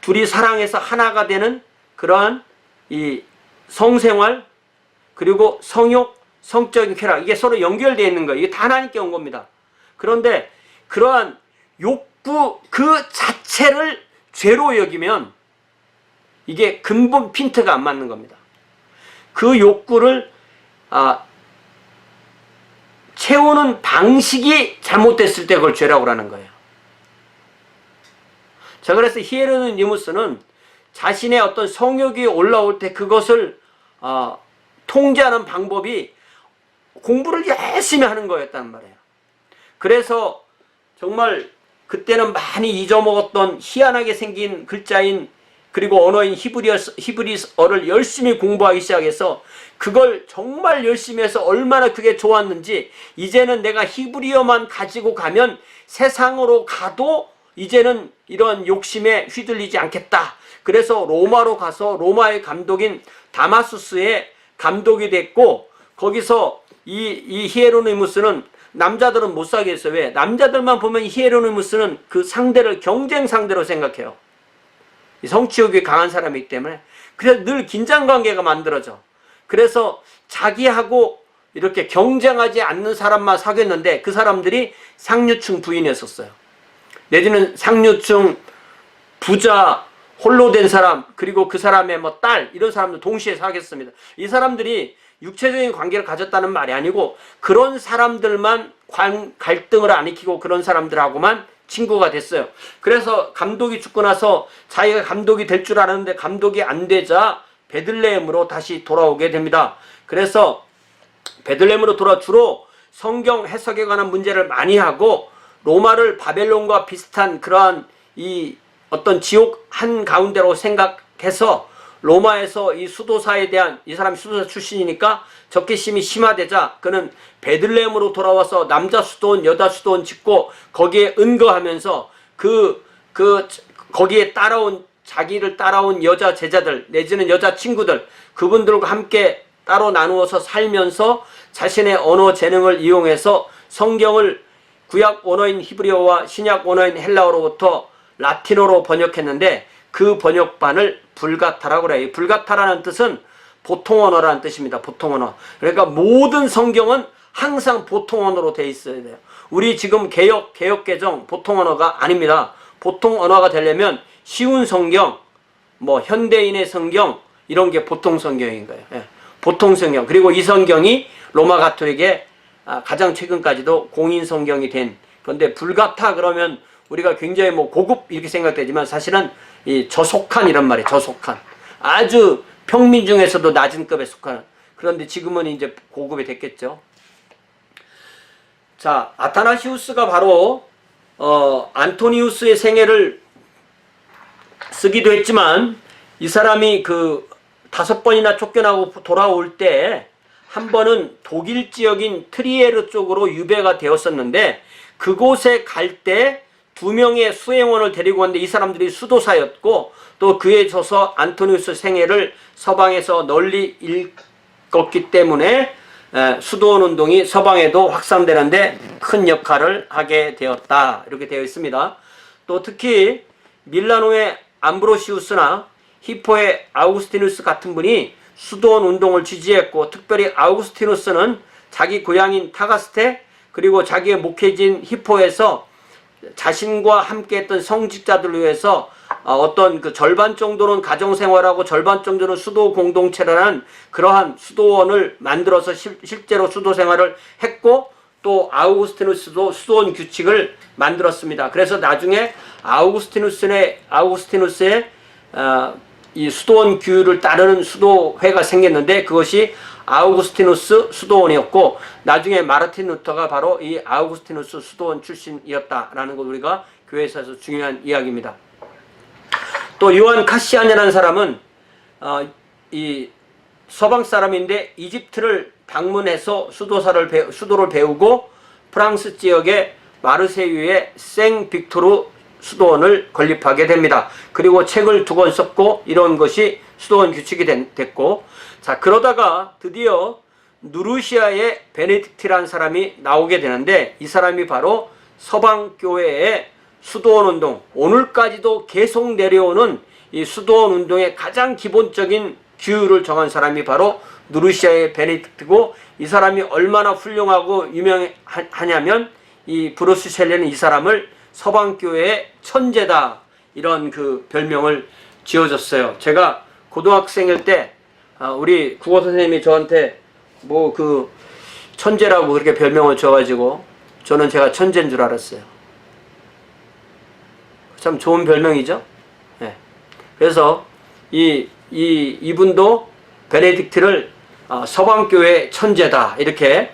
둘이 사랑해서 하나가 되는 그러한 이 성생활, 그리고 성욕, 성적인 쾌락, 이게 서로 연결되어 있는 거예요. 이게 다 하나님께 온 겁니다. 그런데 그러한 욕구 그 자체를 죄로 여기면 이게 근본 핀트가 안 맞는 겁니다. 그 욕구를 채우는 방식이 잘못됐을 때 그걸 죄라고 하는 거예요. 자, 그래서 히에로니무스는 자신의 어떤 성욕이 올라올 때 그것을 통제하는 방법이 공부를 열심히 하는 거였단 말이에요. 그래서 정말 그때는 많이 잊어먹었던 희한하게 생긴 글자인 그리고 언어인 히브리어를 열심히 공부하기 시작해서 그걸 정말 열심히 해서 얼마나 그게 좋았는지 이제는 내가 히브리어만 가지고 가면 세상으로 가도 이제는 이런 욕심에 휘둘리지 않겠다. 그래서 로마로 가서 로마의 감독인 다마수스의 감독이 됐고 거기서 이 히에로니무스는 남자들은 못 사게 했어요. 왜? 남자들만 보면 히에로니무스는 그 상대를 경쟁 상대로 생각해요. 성취욕이 강한 사람이기 때문에. 그래서 늘 긴장관계가 만들어져. 그래서 자기하고 이렇게 경쟁하지 않는 사람만 사귀었는데 그 사람들이 상류층 부인이었었어요. 내지는 상류층 부자 홀로 된 사람, 그리고 그 사람의 뭐 딸, 이런 사람들 동시에 사귀었습니다. 이 사람들이 육체적인 관계를 가졌다는 말이 아니고 그런 사람들만 갈등을 안 일으키고 그런 사람들하고만 친구가 됐어요. 그래서 감독이 죽고 나서 자기가 감독이 될 줄 알았는데 감독이 안 되자 베들레헴으로 다시 돌아오게 됩니다. 그래서 베들레헴으로 돌아 주로 성경 해석에 관한 문제를 많이 하고 로마를 바벨론과 비슷한 그러한 이 어떤 지옥 한 가운데로 생각해서 로마에서 이 수도사에 대한, 이 사람이 수도사 출신이니까 적개심이 심화되자 그는 베들레헴으로 돌아와서 남자 수도원 여자 수도원 짓고 거기에 은거하면서 거기에 자기를 따라온 여자 제자들 내지는 여자 친구들 그분들과 함께 따로 나누어서 살면서 자신의 언어 재능을 이용해서 성경을 구약 언어인 히브리어와 신약 언어인 헬라어로부터 라틴어로 번역했는데 그 번역반을 불가타라고 그래요. 불가타라는 뜻은 보통 언어라는 뜻입니다. 보통 언어. 그러니까 모든 성경은 항상 보통 언어로 돼 있어야 돼요. 우리 지금 개혁개정 보통 언어가 아닙니다. 보통 언어가 되려면 쉬운 성경, 뭐 현대인의 성경 이런 게 보통 성경인 거예요. 예. 보통 성경. 그리고 이 성경이 로마 가톨릭의 가장 최근까지도 공인 성경이 된. 그런데 불가타 그러면 우리가 굉장히 뭐 고급 이렇게 생각되지만 사실은 이 저속한 이런 말이에요. 저속한. 아주 평민 중에서도 낮은 급에 속한. 그런데 지금은 이제 고급이 됐겠죠. 자, 아타나시우스가 바로 안토니우스의 생애를 쓰기도 했지만 이 사람이 그 5번이나 쫓겨나고 돌아올 때 한 번은 독일 지역인 트리에르 쪽으로 유배가 되었었는데 그곳에 갈 때 2명의 수행원을 데리고 왔는데 이 사람들이 수도사였고 또 그에 져서 안토니우스 생애를 서방에서 널리 읽었기 때문에 수도원 운동이 서방에도 확산되는데 큰 역할을 하게 되었다. 이렇게 되어 있습니다. 또 특히 밀라노의 암브로시우스나 히포의 아우구스티누스 같은 분이 수도원 운동을 지지했고 특별히 아우구스티누스는 자기 고향인 타가스테 그리고 자기의 목회지인 히포에서 자신과 함께했던 성직자들을 위해서 어떤 그 절반 정도는 가정생활하고 절반 정도는 수도 공동체라는 그러한 수도원을 만들어서 실제로 수도 생활을 했고 또 아우구스티누스도 수도원 규칙을 만들었습니다. 그래서 나중에 아우구스티누스의 이 수도원 규율을 따르는 수도회가 생겼는데 그것이 아우구스티누스 수도원이었고 나중에 마르틴 루터가 바로 이 아우구스티누스 수도원 출신이었다라는 것 우리가 교회에서 중요한 이야기입니다. 또 요한 카시안이라는 사람은 이 서방 사람인데 이집트를 방문해서 수도를 배우고 프랑스 지역의 마르세유의 생 빅토르 수도원을 건립하게 됩니다. 그리고 책을 2권 썼고 이런 것이 수도원 규칙이 됐고, 자 그러다가 드디어 누르시아의 베네딕트라는 사람이 나오게 되는데 이 사람이 바로 서방교회의 수도원 운동, 오늘까지도 계속 내려오는 이 수도원 운동의 가장 기본적인 규율을 정한 사람이 바로 누르시아의 베네딕트고, 이 사람이 얼마나 훌륭하고 유명하냐면 이 브루스 셸리는 이 사람을 서방교회의 천재다 이런 그 별명을 지어줬어요. 제가 고등학생일 때 우리 국어 선생님이 저한테 뭐 그 천재라고 그렇게 별명을 줘가지고 저는 제가 천재인 줄 알았어요. 참 좋은 별명이죠. 네. 그래서 이분도 베네딕트를 서방교회 천재다 이렇게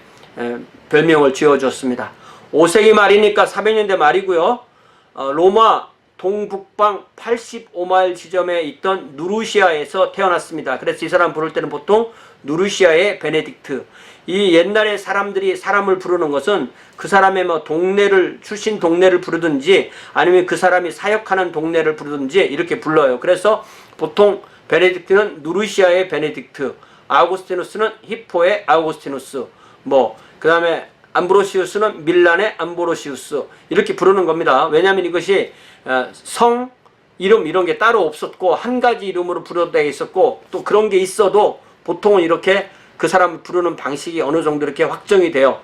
별명을 지어줬습니다. 5세기 말이니까 400년대 말이고요. 로마 동북방 85마일 지점에 있던 누르시아에서 태어났습니다. 그래서 이 사람 부를 때는 보통 누르시아의 베네딕트. 이 옛날에 사람들이 사람을 부르는 것은 그 사람의 뭐 출신 동네를 부르든지 아니면 그 사람이 사역하는 동네를 부르든지 이렇게 불러요. 그래서 보통 베네딕트는 누르시아의 베네딕트, 아우구스티누스는 히포의 아우구스티누스, 그 다음에 암브로시우스는 밀란의 암브로시우스 이렇게 부르는 겁니다. 왜냐하면 이것이 성, 이름 이런 게 따로 없었고 한 가지 이름으로 부르게 있었고 또 그런 게 있어도 보통은 이렇게 그 사람 부르는 방식이 어느 정도 이렇게 확정이 돼요.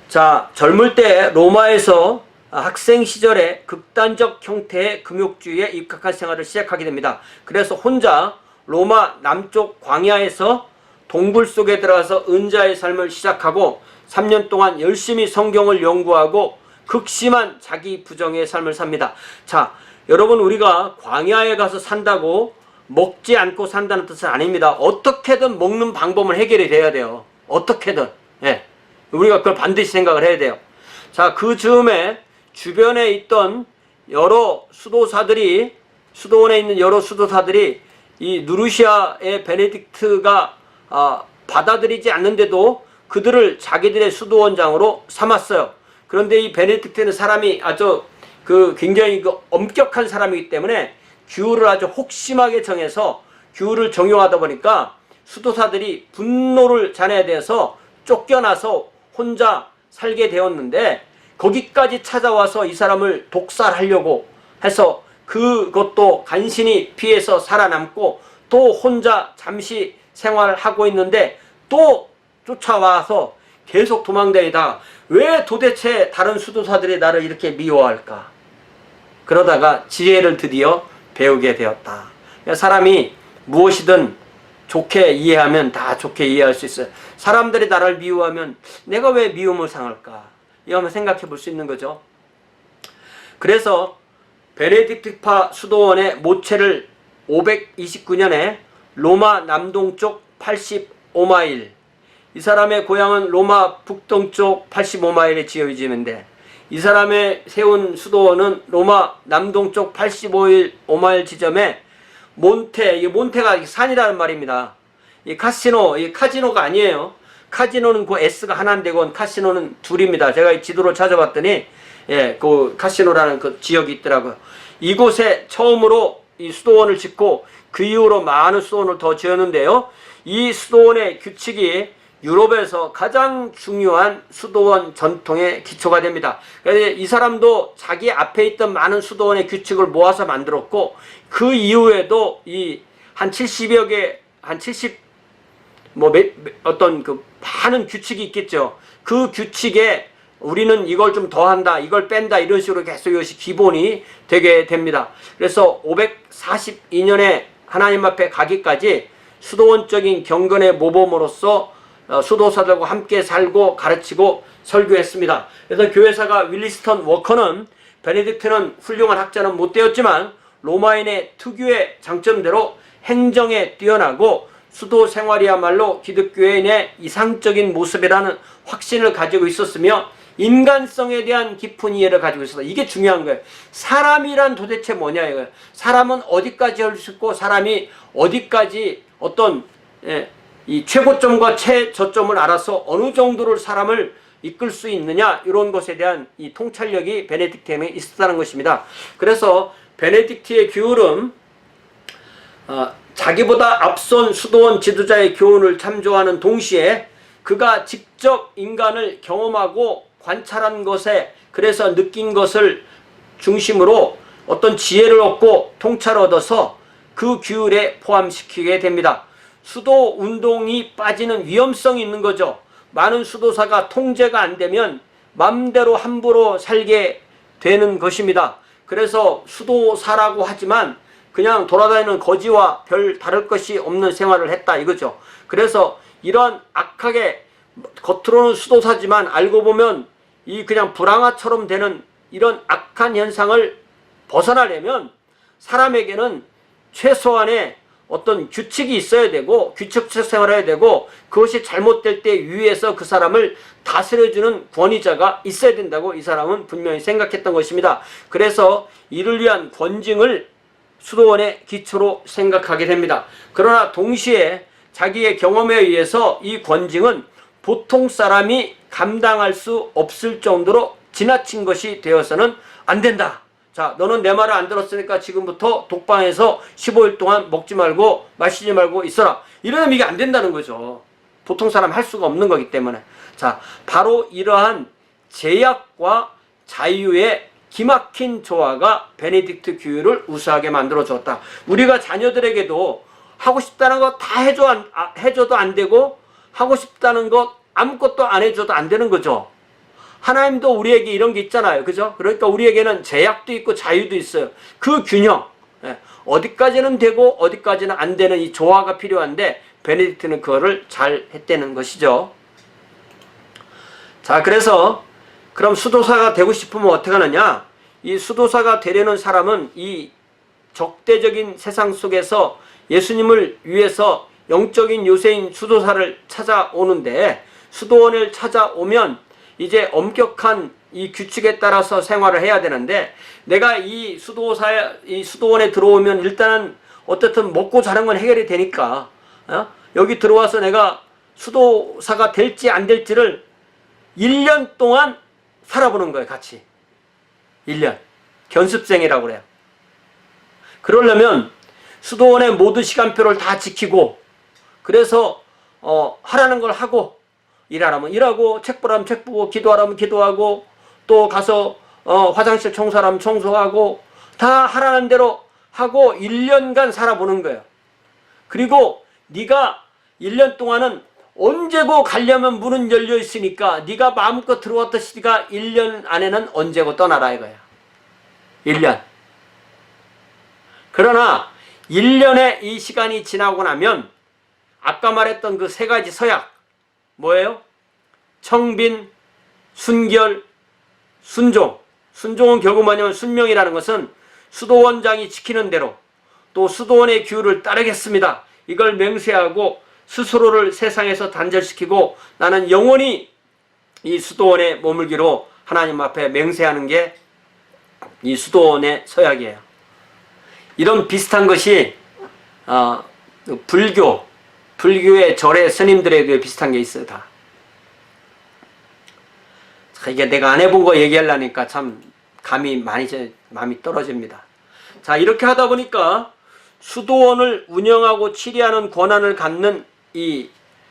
자, 젊을 때 로마에서 학생 시절에 극단적 형태의 금욕주의에 입각한 생활을 시작하게 됩니다. 그래서 혼자 로마 남쪽 광야에서 동굴 속에 들어가서 은자의 삶을 시작하고 3년 동안 열심히 성경을 연구하고 극심한 자기 부정의 삶을 삽니다. 자, 여러분 우리가 광야에 가서 산다고 먹지 않고 산다는 뜻은 아닙니다. 어떻게든 먹는 방법은 해결이 돼야 돼요. 어떻게든. 예. 우리가 그걸 반드시 생각을 해야 돼요. 자, 그 즈음에 주변에 있던 여러 수도사들이, 수도원에 있는 여러 수도사들이 이 누르시아의 베네딕트가 받아들이지 않는데도 그들을 자기들의 수도원장으로 삼았어요. 그런데 이 베네딕트는 사람이 아주 굉장히 엄격한 사람이기 때문에 규율을 아주 혹심하게 정해서 규율을 정용하다 보니까 수도사들이 분노를 잔해야 돼서 쫓겨나서 혼자 살게 되었는데 거기까지 찾아와서 이 사람을 독살하려고 해서 그것도 간신히 피해서 살아남고 또 혼자 잠시 생활하고 있는데 또 쫓아와서 계속 도망다니다 왜 도대체 다른 수도사들이 나를 이렇게 미워할까? 그러다가 지혜를 드디어 배우게 되었다. 사람이 무엇이든 좋게 이해하면 다 좋게 이해할 수 있어요. 사람들이 나를 미워하면 내가 왜 미움을 상할까? 이거 한번 생각해 볼 수 있는 거죠. 그래서 베네딕트파 수도원의 모체를 529년에 로마 남동쪽 85마일, 이 사람의 고향은 로마 북동쪽 85마일에 지어지는데 이 사람의 세운 수도원은 로마 남동쪽 85마일 지점에 이 몬테가 산이라는 말입니다. 이 카지노가 아니에요. 카지노는 그 S가 하나인데 그건 카시노는 둘입니다. 제가 이 지도를 찾아봤더니 그 카시노라는 그 지역이 있더라고요. 이곳에 처음으로 이 수도원을 짓고 그 이후로 많은 수도원을 더 지었는데요. 이 수도원의 규칙이 유럽에서 가장 중요한 수도원 전통의 기초가 됩니다. 이 사람도 자기 앞에 있던 많은 수도원의 규칙을 모아서 만들었고 그 이후에도 한 70여 개, 어떤 많은 규칙이 있겠죠. 그 규칙에 우리는 이걸 좀 더한다, 이걸 뺀다 이런 식으로 계속 이것이 기본이 되게 됩니다. 그래서 542년에 하나님 앞에 가기까지 수도원적인 경건의 모범으로서 수도사들과 함께 살고 가르치고 설교했습니다. 그래서 교회사가 윌리스턴 워커는 베네딕트는 훌륭한 학자는 못 되었지만 로마인의 특유의 장점대로 행정에 뛰어나고 수도 생활이야말로 기독교인의 이상적인 모습이라는 확신을 가지고 있었으며 인간성에 대한 깊은 이해를 가지고 있었다. 이게 중요한 거예요. 사람이란 도대체 뭐냐 이거예요. 사람은 어디까지 할 수 있고 사람이 어디까지 어떤 이 최고점과 최저점을 알아서 어느 정도를 사람을 이끌 수 있느냐 이런 것에 대한 이 통찰력이 베네딕트에게 있었다는 것입니다. 그래서 베네딕트의 교훈은 자기보다 앞선 수도원 지도자의 교훈을 참조하는 동시에 그가 직접 인간을 경험하고 관찰한 것에 그래서 느낀 것을 중심으로 어떤 지혜를 얻고 통찰을 얻어서 그 규율에 포함시키게 됩니다. 수도 운동이 빠지는 위험성이 있는 거죠. 많은 수도사가 통제가 안 되면 맘대로 함부로 살게 되는 것입니다. 그래서 수도사라고 하지만 그냥 돌아다니는 거지와 별 다를 것이 없는 생활을 했다 이거죠. 그래서 이런 악하게 겉으로는 수도사지만 알고 보면 이 그냥 불황아처럼 되는 이런 악한 현상을 벗어나려면 사람에게는 최소한의 어떤 규칙이 있어야 되고 규칙적 생활을 해야 되고 그것이 잘못될 때 위에서 그 사람을 다스려주는 권위자가 있어야 된다고 이 사람은 분명히 생각했던 것입니다. 그래서 이를 위한 권징을 수도원의 기초로 생각하게 됩니다. 그러나 동시에 자기의 경험에 의해서 이 권징은 보통 사람이 감당할 수 없을 정도로 지나친 것이 되어서는 안 된다. 자, 너는 내 말을 안 들었으니까 지금부터 독방에서 15일 동안 먹지 말고 마시지 말고 있어라. 이러면 이게 안 된다는 거죠. 보통 사람 할 수가 없는 거기 때문에. 자, 바로 이러한 제약과 자유의 기막힌 조화가 베네딕트 교율을 우수하게 만들어 줬다. 우리가 자녀들에게도 하고 싶다는 거 다 해줘도 안 되고 하고 싶다는 것 아무것도 안 해줘도 안 되는 거죠. 하나님도 우리에게 이런 게 있잖아요. 그죠? 그러니까 우리에게는 제약도 있고 자유도 있어요. 그 균형. 어디까지는 되고 어디까지는 안 되는 이 조화가 필요한데 베네딕트는 그거를 잘 했다는 것이죠. 자, 그래서 그럼 수도사가 되고 싶으면 어떻게 하느냐? 이 수도사가 되려는 사람은 이 적대적인 세상 속에서 예수님을 위해서 영적인 요새인 수도사를 찾아오는데 수도원을 찾아오면 이제 엄격한 이 규칙에 따라서 생활을 해야 되는데 내가 이 수도원에 들어오면 일단은 어떻든 먹고 자는 건 해결이 되니까 여기 들어와서 내가 수도사가 될지 안 될지를 1년 동안 살아보는 거예요. 같이 1년 견습생이라고 그래요. 그러려면 수도원의 모든 시간표를 다 지키고 그래서 하라는 걸 하고 일하라면 일하고 책 보라면 책 보고 기도하라면 기도하고 또 가서 화장실 청소하라면 청소하고 다 하라는 대로 하고 1년간 살아보는 거예요. 그리고 네가 1년 동안은 언제고 가려면 문은 열려 있으니까 네가 마음껏 들어왔듯이 네가 1년 안에는 언제고 떠나라 이거야. 1년. 그러나 1년의 이 시간이 지나고 나면 아까 말했던 그 세 가지 서약 뭐예요? 청빈, 순결, 순종. 순종은 결국 뭐냐면 순명이라는 것은 수도원장이 지키는 대로 또 수도원의 규율을 따르겠습니다. 이걸 맹세하고 스스로를 세상에서 단절시키고 나는 영원히 이 수도원에 머물기로 하나님 앞에 맹세하는 게 이 수도원의 서약이에요. 이런 비슷한 것이 불교의 절의 스님들에게 비슷한 게 있어요. 다. 이게 내가 안 해본 거 얘기하려니까 참 마음이 떨어집니다. 자, 이렇게 하다 보니까 수도원을 운영하고 치리하는 권한을 갖는 이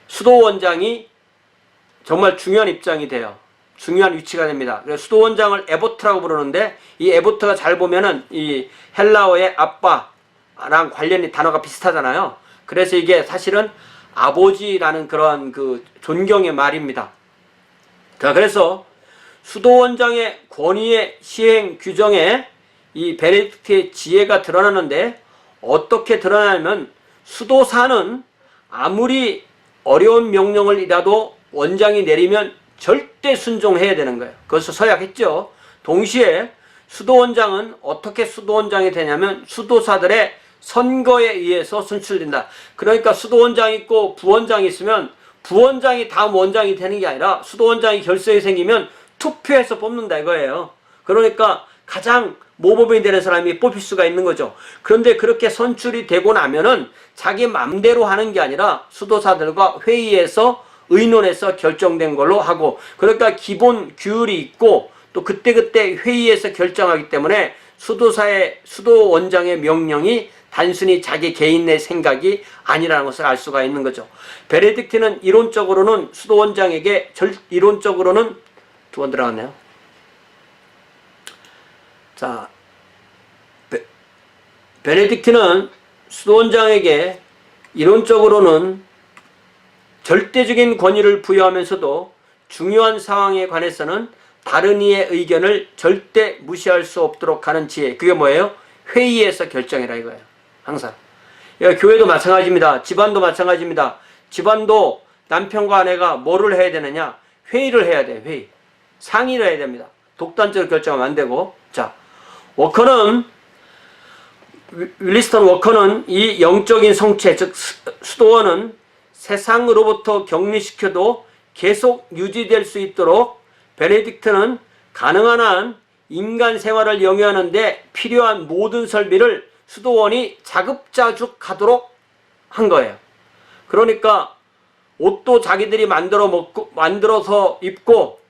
수도원장이 정말 중요한 입장이 돼요. 중요한 위치가 됩니다. 그래서 수도원장을 에보트라고 부르는데 이 에보트가 잘 보면은 이 헬라어의 아빠랑 관련이 단어가 비슷하잖아요. 그래서 이게 사실은 아버지라는 그런 그 존경의 말입니다. 자, 그래서 수도원장의 권위의 시행 규정에 이 베네딕트의 지혜가 드러나는데 어떻게 드러나냐면 수도사는 아무리 어려운 명령을이라도 원장이 내리면 절대 순종해야 되는 거예요. 그것을 서약했죠. 동시에 수도원장은 어떻게 수도원장이 되냐면 수도사들의 선거에 의해서 선출된다. 그러니까 수도원장이 있고 부원장이 있으면 부원장이 다음 원장이 되는 게 아니라 수도원장이 결석이 생기면 투표해서 뽑는다 이거예요. 그러니까 가장 모범이 되는 사람이 뽑힐 수가 있는 거죠. 그런데 그렇게 선출이 되고 나면은 자기 맘대로 하는 게 아니라 수도사들과 회의에서 의논해서 결정된 걸로 하고, 그러니까 기본 규율이 있고 또 그때그때 회의에서 결정하기 때문에 수도원장의 명령이 단순히 자기 개인의 생각이 아니라는 것을 알 수가 있는 거죠. 베네딕트는 이론적으로는 수도원장에게 이론적으로는 두 번 들어갔네요. 자, 베네딕트는 수도원장에게 이론적으로는 절대적인 권위를 부여하면서도 중요한 상황에 관해서는 다른 이의 의견을 절대 무시할 수 없도록 하는 지혜. 그게 뭐예요? 회의에서 결정해라 이거예요. 항상. 교회도 마찬가지입니다. 집안도 마찬가지입니다. 집안도 남편과 아내가 뭐를 해야 되느냐? 회의를 해야 돼요. 회의. 상의를 해야 됩니다. 독단적으로 결정하면 안 되고. 자, 윌리스턴 워커는 이 영적인 성체, 즉 수도원은 세상으로부터 격리시켜도 계속 유지될 수 있도록 베네딕트는 가능한 한 인간 생활을 영위하는데 필요한 모든 설비를 수도원이 자급자족하도록 한 거예요. 그러니까 옷도 자기들이 만들어서 입고,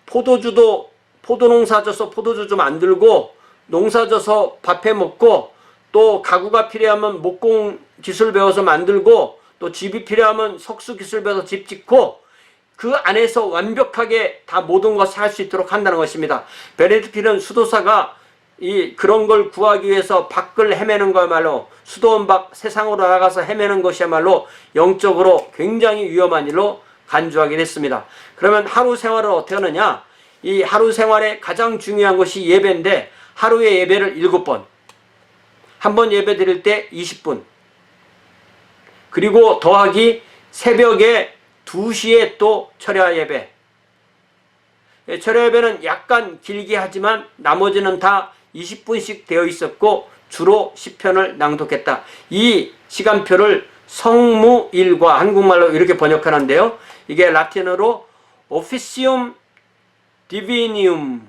포도주도 포도농사 져서 포도주 좀 만들고, 농사 져서 밥해 먹고, 또 가구가 필요하면 목공 기술 배워서 만들고, 또 집이 필요하면 석수 기술 배워서 집 짓고, 그 안에서 완벽하게 다 모든 것을 할 수 있도록 한다는 것입니다. 베네딕트는 수도사가 그런 걸 구하기 위해서 밖을 헤매는 거야말로, 수도원 밖 세상으로 나가서 헤매는 것이야말로 영적으로 굉장히 위험한 일로 간주하게 됐습니다. 그러면 하루 생활을 어떻게 하느냐? 이 하루 생활에 가장 중요한 것이 예배인데, 하루에 예배를 7번, 한 번 예배 드릴 때 20분, 그리고 더하기 새벽에 2시에 또 철야 예배. 철야 예배는 약간 길게 하지만 나머지는 다 20분씩 되어 있었고 주로 시편을 낭독했다. 이 시간표를 성무일과 한국말로 이렇게 번역하는데요. 이게 라틴어로 officium divinium,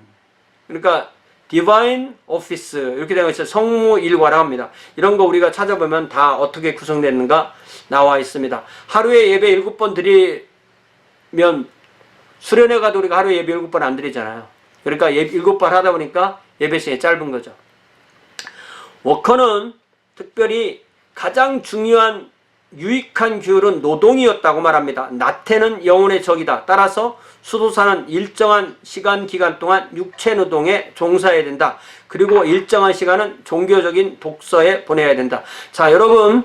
그러니까 디바인 오피스 이렇게 되어 있어요. 성무일과라고 합니다. 이런 거 우리가 찾아보면 다 어떻게 구성됐는가 나와 있습니다. 하루에 예배 7번 드리면 수련회 가도 우리가 하루에 예배 7번 안 드리잖아요. 그러니까 7번 하다 보니까 예배 시간이 짧은 거죠. 워커는 특별히 가장 중요한 유익한 규율은 노동이었다고 말합니다. 나태는 영혼의 적이다. 따라서 수도사는 일정한 시간 기간 동안 육체 노동에 종사해야 된다. 그리고 일정한 시간은 종교적인 독서에 보내야 된다. 자, 여러분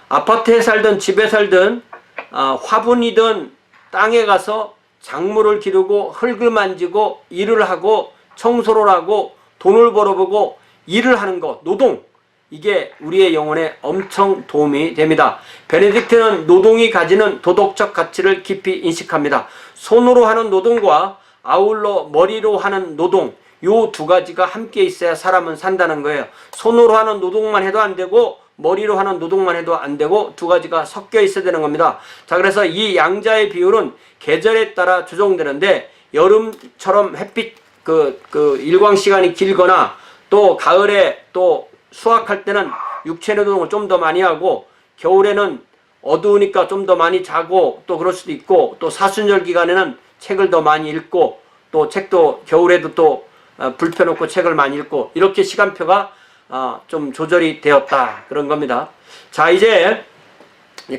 아파트에 살든 집에 살든 화분이든 땅에 가서 작물을 기르고 흙을 만지고 일을 하고 청소를 하고 돈을 벌어보고 일을 하는 것, 노동, 이게 우리의 영혼에 엄청 도움이 됩니다. 베네딕트는 노동이 가지는 도덕적 가치를 깊이 인식합니다. 손으로 하는 노동과 아울러 머리로 하는 노동, 요 두 가지가 함께 있어야 사람은 산다는 거예요. 손으로 하는 노동만 해도 안 되고 머리로 하는 노동만 해도 안 되고 두 가지가 섞여 있어야 되는 겁니다. 자, 그래서 이 양자의 비율은 계절에 따라 조정되는데, 여름처럼 햇빛 일광 시간이 길거나 또 가을에 또 수확할 때는 육체 노동을 좀 더 많이 하고, 겨울에는 어두우니까 좀 더 많이 자고 또 그럴 수도 있고, 또 사순절 기간에는 책을 더 많이 읽고, 또 책도 겨울에도 또 불 펴놓고 책을 많이 읽고, 이렇게 시간표가 좀 조절이 되었다 그런 겁니다. 자, 이제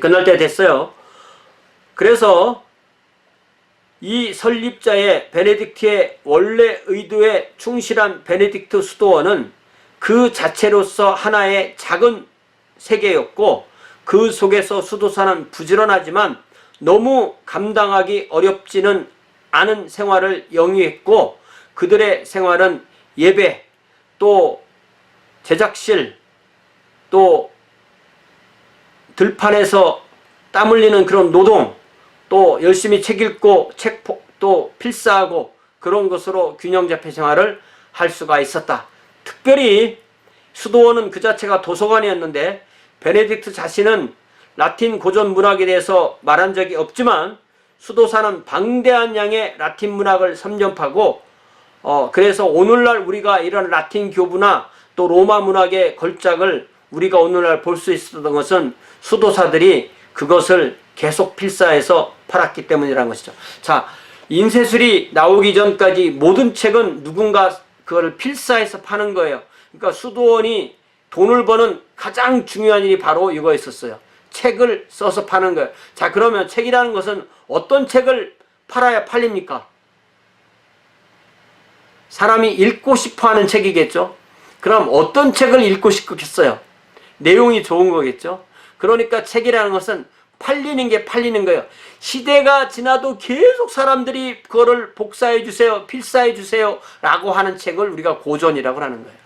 끝날 때 됐어요. 그래서 이 설립자의 베네딕트의 원래 의도에 충실한 베네딕트 수도원은 그 자체로서 하나의 작은 세계였고, 그 속에서 수도사는 부지런하지만 너무 감당하기 어렵지는 않은 생활을 영위했고, 그들의 생활은 예배, 또 제작실, 또 들판에서 땀 흘리는 그런 노동, 또 열심히 책 읽고 또 필사하고 그런 것으로 균형 잡힌 생활을 할 수가 있었다. 특별히 수도원은 그 자체가 도서관이었는데 베네딕트 자신은 라틴 고전 문학에 대해서 말한 적이 없지만 수도사는 방대한 양의 라틴 문학을 섭렵하고 그래서 오늘날 우리가 이런 라틴 교부나 또 로마 문학의 걸작을 우리가 오늘날 볼 수 있었던 것은 수도사들이 그것을 계속 필사해서 팔았기 때문이라는 것이죠. 자, 인쇄술이 나오기 전까지 모든 책은 누군가 그걸 필사해서 파는 거예요. 그러니까 수도원이 돈을 버는 가장 중요한 일이 바로 이거였었어요. 책을 써서 파는 거예요. 자, 그러면 책이라는 것은 어떤 책을 팔아야 팔립니까? 사람이 읽고 싶어 하는 책이겠죠. 그럼 어떤 책을 읽고 싶겠어요? 내용이 좋은 거겠죠. 그러니까 책이라는 것은 팔리는 게 팔리는 거예요. 시대가 지나도 계속 사람들이 그거를 복사해 주세요, 필사해 주세요 라고 하는 책을 우리가 고전이라고 하는 거예요.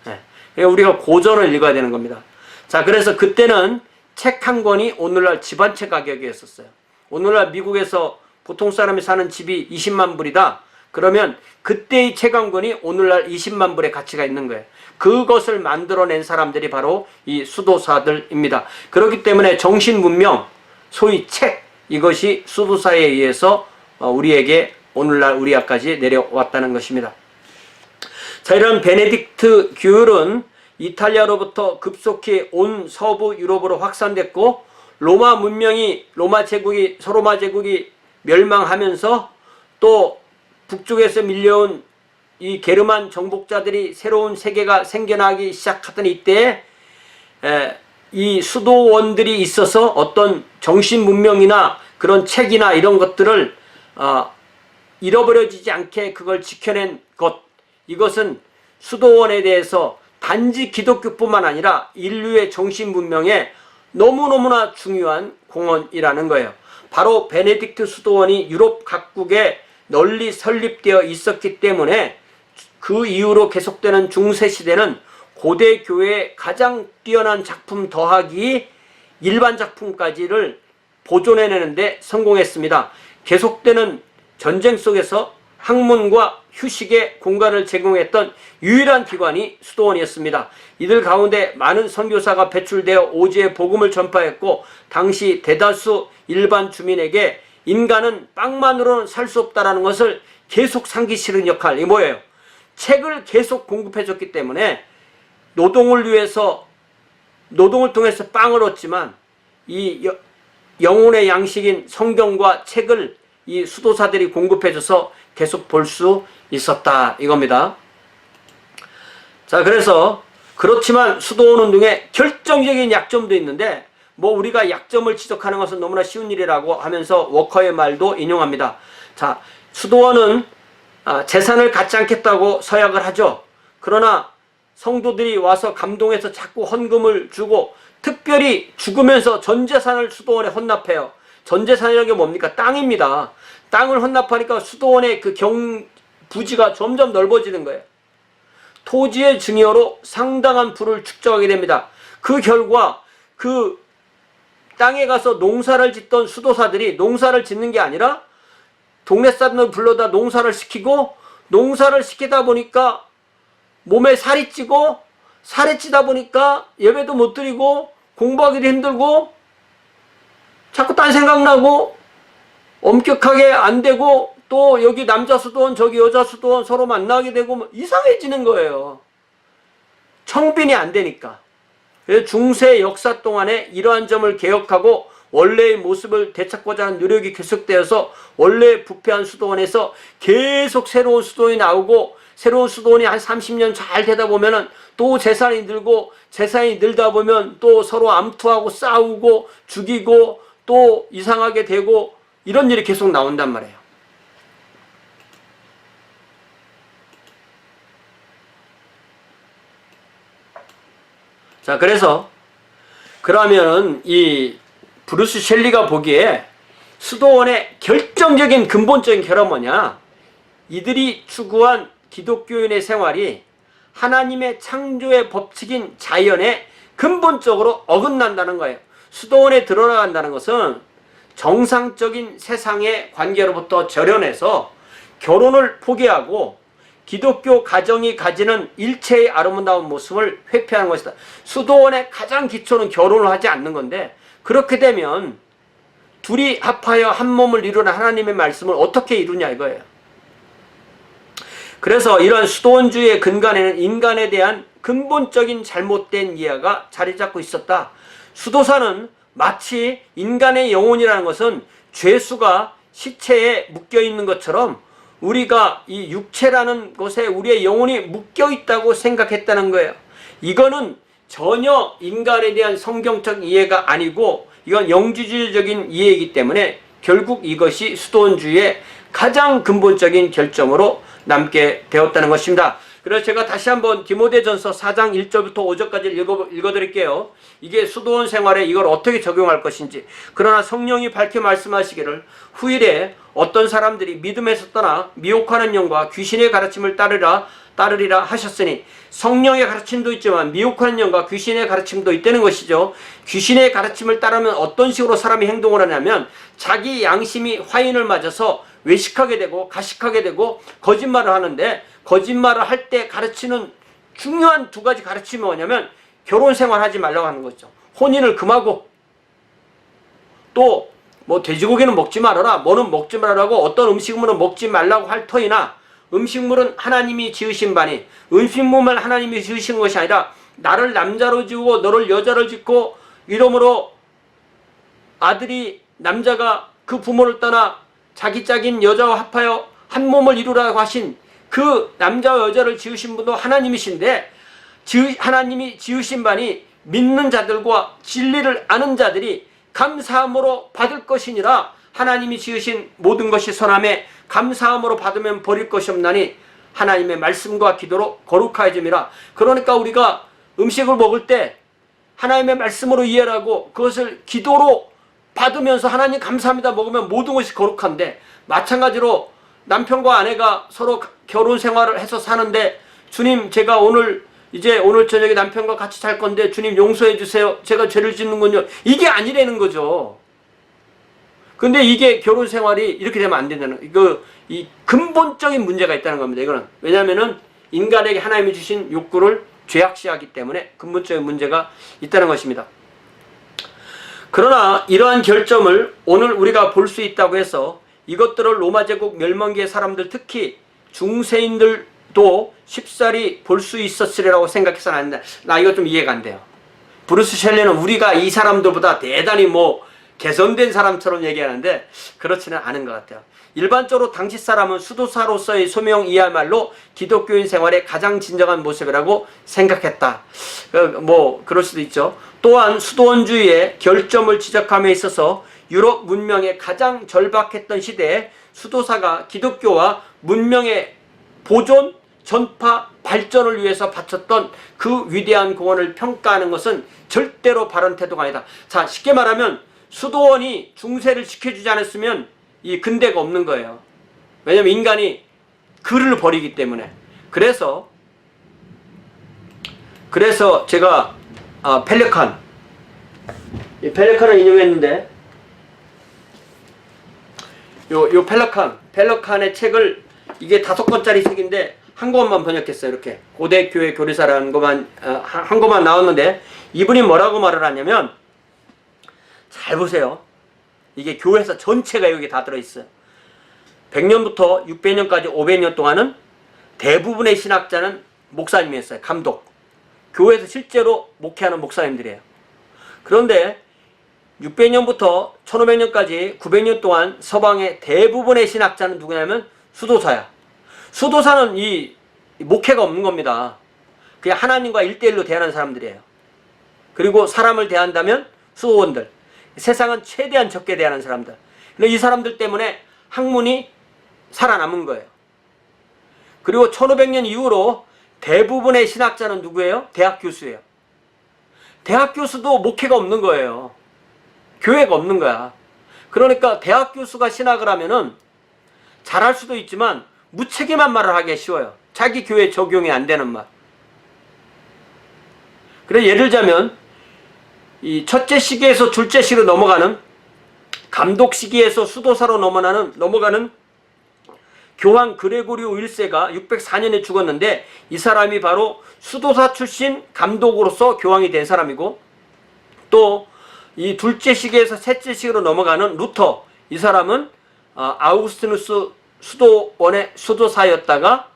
네. 그러니까 우리가 고전을 읽어야 되는 겁니다. 자, 그래서 그때는 책 한 권이 오늘날 집안채 가격이었었어요. 오늘날 미국에서 보통 사람이 사는 집이 20만 불이다. 그러면 그때의 책 한 권이 오늘날 20만 불의 가치가 있는 거예요. 그것을 만들어낸 사람들이 바로 이 수도사들입니다. 그렇기 때문에 정신문명, 소위 책, 이것이 수도사에 의해서 우리에게 오늘날 우리까지 내려왔다는 것입니다. 자, 이런 베네딕트 규율은 이탈리아로부터 급속히 온 서부 유럽으로 확산됐고 로마 문명이 서로마 제국이 멸망하면서 또 북쪽에서 밀려온 이 게르만 정복자들이 새로운 세계가 생겨나기 시작하던 이때에 이 수도원들이 있어서 어떤 정신문명이나 그런 책이나 이런 것들을 잃어버려지지 않게 그걸 지켜낸 것, 이것은 수도원에 대해서 단지 기독교뿐만 아니라 인류의 정신문명에 너무너무나 중요한 공헌이라는 거예요. 바로 베네딕트 수도원이 유럽 각국에 널리 설립되어 있었기 때문에 그 이후로 계속되는 중세시대는 고대 교회의 가장 뛰어난 작품 더하기 일반 작품까지를 보존해내는데 성공했습니다. 계속되는 전쟁 속에서 학문과 휴식의 공간을 제공했던 유일한 기관이 수도원이었습니다. 이들 가운데 많은 선교사가 배출되어 오지의 복음을 전파했고 당시 대다수 일반 주민에게 인간은 빵만으로는 살 수 없다는 것을 계속 상기시키는 역할이 뭐예요? 책을 계속 공급해줬기 때문에 노동을 통해서 빵을 얻지만 이 영혼의 양식인 성경과 책을 이 수도사들이 공급해줘서 계속 볼 수 있었다 이겁니다. 자, 그래서 그렇지만 수도원 운동에 결정적인 약점도 있는데 우리가 약점을 지적하는 것은 너무나 쉬운 일이라고 하면서 워커의 말도 인용합니다. 자, 수도원은 재산을 갖지 않겠다고 서약을 하죠. 그러나 성도들이 와서 감동해서 자꾸 헌금을 주고 특별히 죽으면서 전재산을 수도원에 헌납해요. 전재산이라는 게 뭡니까? 땅입니다. 땅을 헌납하니까 수도원의 그 부지가 점점 넓어지는 거예요. 토지의 증여로 상당한 부를 축적하게 됩니다. 그 결과 그 땅에 가서 농사를 짓던 수도사들이 농사를 짓는 게 아니라 동네 사람들 불러다 농사를 시키고 농사를 시키다 보니까 몸에 살이 찌고 살이 찌다 보니까 예배도 못 드리고 공부하기도 힘들고 자꾸 딴 생각나고 엄격하게 안 되고 또 여기 남자 수도원 저기 여자 수도원 서로 만나게 되고 이상해지는 거예요. 청빈이 안 되니까. 그래서 중세 역사 동안에 이러한 점을 개혁하고 원래의 모습을 되찾고자 하는 노력이 계속되어서 원래 부패한 수도원에서 계속 새로운 수도원이 나오고 새로운 수도원이 한 30년 잘 되다 보면은 또 재산이 늘고 재산이 늘다 보면 또 서로 암투하고 싸우고 죽이고 또 이상하게 되고 이런 일이 계속 나온단 말이에요. 자, 그래서 그러면 이 브루스 셸리가 보기에 수도원의 결정적인 근본적인 결함은 뭐냐? 이들이 추구한 기독교인의 생활이 하나님의 창조의 법칙인 자연에 근본적으로 어긋난다는 거예요. 수도원에 들어간다는 것은 정상적인 세상의 관계로부터 절연해서 결혼을 포기하고 기독교 가정이 가지는 일체의 아름다운 모습을 회피하는 것이다. 수도원의 가장 기초는 결혼을 하지 않는 건데, 그렇게 되면 둘이 합하여 한 몸을 이루는 하나님의 말씀을 어떻게 이루냐 이거예요. 그래서 이러한 수도원주의의 근간에는 인간에 대한 근본적인 잘못된 이해가 자리 잡고 있었다. 수도사는 마치 인간의 영혼이라는 것은 죄수가 시체에 묶여 있는 것처럼 우리가 이 육체라는 것에 우리의 영혼이 묶여 있다고 생각했다는 거예요. 이거는 전혀 인간에 대한 성경적 이해가 아니고 이건 영지주의적인 이해이기 때문에 결국 이것이 수도원주의의 가장 근본적인 결정으로 남게 되었다는 것입니다. 그래서 제가 다시 한번 디모데전서 4장 1절부터 5절까지 읽어드릴게요. 이게 수도원 생활에 이걸 어떻게 적용할 것인지. 그러나 성령이 밝히 말씀하시기를 후일에 어떤 사람들이 믿음에서 떠나 미혹하는 영과 귀신의 가르침을 따르리라 하셨으니, 성령의 가르침도 있지만 미혹하는 영과 귀신의 가르침도 있다는 것이죠. 귀신의 가르침을 따르면 어떤 식으로 사람이 행동을 하냐면 자기 양심이 화인을 맞아서 외식하게 되고 가식하게 되고 거짓말을 하는데, 거짓말을 할 때 가르치는 중요한 두 가지 가르침이 뭐냐면 결혼 생활 하지 말라고 하는 거죠. 혼인을 금하고, 또 뭐 돼지고기는 먹지 말아라, 뭐는 먹지 말라고, 어떤 음식물은 먹지 말라고 할 터이나, 음식물은 하나님이 지으신 바니, 음식물만 하나님이 지으신 것이 아니라 나를 남자로 지우고 너를 여자로 짓고 이러므로 아들이 남자가 그 부모를 떠나 자기 짝인 여자와 합하여 한 몸을 이루라고 하신 그 남자와 여자를 지으신 분도 하나님이신데, 하나님이 지으신 바니 믿는 자들과 진리를 아는 자들이 감사함으로 받을 것이니라. 하나님이 지으신 모든 것이 선함에 감사함으로 받으면 버릴 것이 없나니 하나님의 말씀과 기도로 거룩하여짐이라. 그러니까 우리가 음식을 먹을 때 하나님의 말씀으로 이해하고 그것을 기도로 받으면서 하나님 감사합니다 먹으면 모든 것이 거룩한데, 마찬가지로 남편과 아내가 서로 결혼 생활을 해서 사는데, 주님 제가 오늘 저녁에 남편과 같이 살 건데 주님 용서해 주세요, 제가 죄를 짓는군요, 이게 아니라는 거죠. 근데 이게 결혼 생활이 이렇게 되면 안 된다는, 이 근본적인 문제가 있다는 겁니다. 이거는 왜냐하면은 인간에게 하나님이 주신 욕구를 죄악시하기 때문에 근본적인 문제가 있다는 것입니다. 그러나 이러한 결점을 오늘 우리가 볼 수 있다고 해서 이것들을 로마 제국 멸망기의 사람들, 특히 중세인들도 쉽사리 볼 수 있었으리라고 생각해서는 안 돼. 나 이거 좀 이해가 안 돼요. 브루스 셸리는 우리가 이 사람들보다 대단히 개선된 사람처럼 얘기하는데 그렇지는 않은 것 같아요. 일반적으로 당시 사람은 수도사로서의 소명이야말로 기독교인 생활의 가장 진정한 모습이라고 생각했다. 그럴 수도 있죠. 또한 수도원주의의 결점을 지적함에 있어서 유럽 문명의 가장 절박했던 시대에 수도사가 기독교와 문명의 보존, 전파, 발전을 위해서 바쳤던 그 위대한 공헌을 평가하는 것은 절대로 바른 태도가 아니다. 자, 쉽게 말하면 수도원이 중세를 지켜주지 않았으면 이 근대가 없는 거예요. 왜냐하면 인간이 글을 버리기 때문에. 그래서 제가 펠레칸을 인용했는데, 요 펠레칸의 책을, 이게 5권짜리 책인데 한 권만 번역했어요. 이렇게 고대 교회 교리사라는 것만 한 권만 나왔는데, 이분이 뭐라고 말을 하냐면, 잘 보세요. 이게 교회사 전체가 여기 다 들어있어요. 100년부터 600년까지 500년 동안은 대부분의 신학자는 목사님이었어요. 감독. 교회에서 실제로 목회하는 목사님들이에요. 그런데 600년부터 1500년까지 900년 동안 서방의 대부분의 신학자는 누구냐면 수도사야. 수도사는 이 목회가 없는 겁니다. 그냥 하나님과 1대1로 대하는 사람들이에요. 그리고 사람을 대한다면 수도원들. 세상은 최대한 적게 대하는 사람들. 근데 이 사람들 때문에 학문이 살아남은 거예요. 그리고 1500년 이후로 대부분의 신학자는 누구예요? 대학 교수예요. 대학 교수도 목회가 없는 거예요. 교회가 없는 거야. 그러니까 대학 교수가 신학을 하면은 잘할 수도 있지만 무책임한 말을 하기가 쉬워요. 자기 교회에 적용이 안 되는 말. 그래서 예를 들자면 이 첫째 시기에서 둘째 시기로 넘어가는, 감독 시기에서 수도사로 넘어가는 교황 그레고리오 1세가 604년에 죽었는데 이 사람이 바로 수도사 출신 감독으로서 교황이 된 사람이고, 또 이 둘째 시기에서 셋째 시기로 넘어가는 루터, 이 사람은 아우구스티누스 수도원의 수도사였다가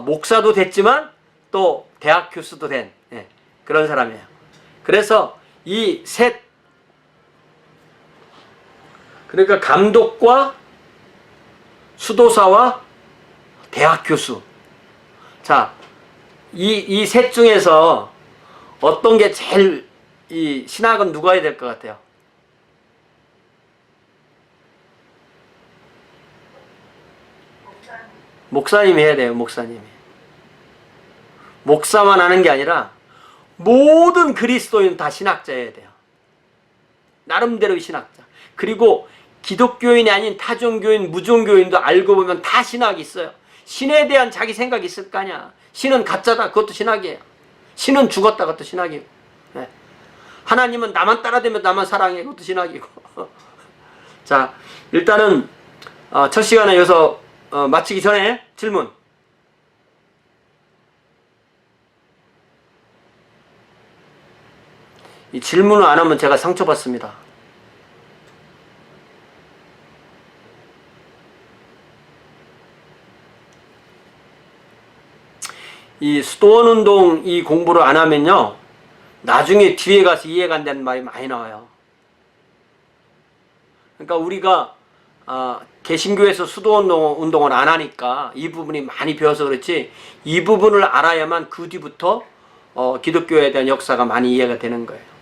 목사도 됐지만 또 대학 교수도 된 그런 사람이에요. 그래서 이 셋, 그러니까 감독과 수도사와 대학 교수, 자, 이 셋 중에서 어떤 게 제일 이 신학은 누가 해야 될 것 같아요? 목사님이 해야 돼요. 목사님이. 목사만 하는 게 아니라 모든 그리스도인 다 신학자여야 돼요. 나름대로의 신학자. 그리고 기독교인이 아닌 타종교인, 무종교인도 알고 보면 다 신학이 있어요. 신에 대한 자기 생각이 있을 거 아니야. 신은 가짜다. 그것도 신학이에요. 신은 죽었다. 그것도 신학이고. 네. 하나님은 나만 따라다니면 나만 사랑해. 그것도 신학이고. 자, 일단은 첫 시간에 여기서 마치기 전에 질문. 이 질문을 안 하면 제가 상처받습니다. 이 수도원 운동 이 공부를 안 하면요, 나중에 뒤에 가서 이해가 안 되는 말이 많이 나와요. 그러니까 우리가 개신교에서 수도원 운동을 안 하니까 이 부분이 많이 배워서 그렇지, 이 부분을 알아야만 그 뒤부터 기독교에 대한 역사가 많이 이해가 되는 거예요.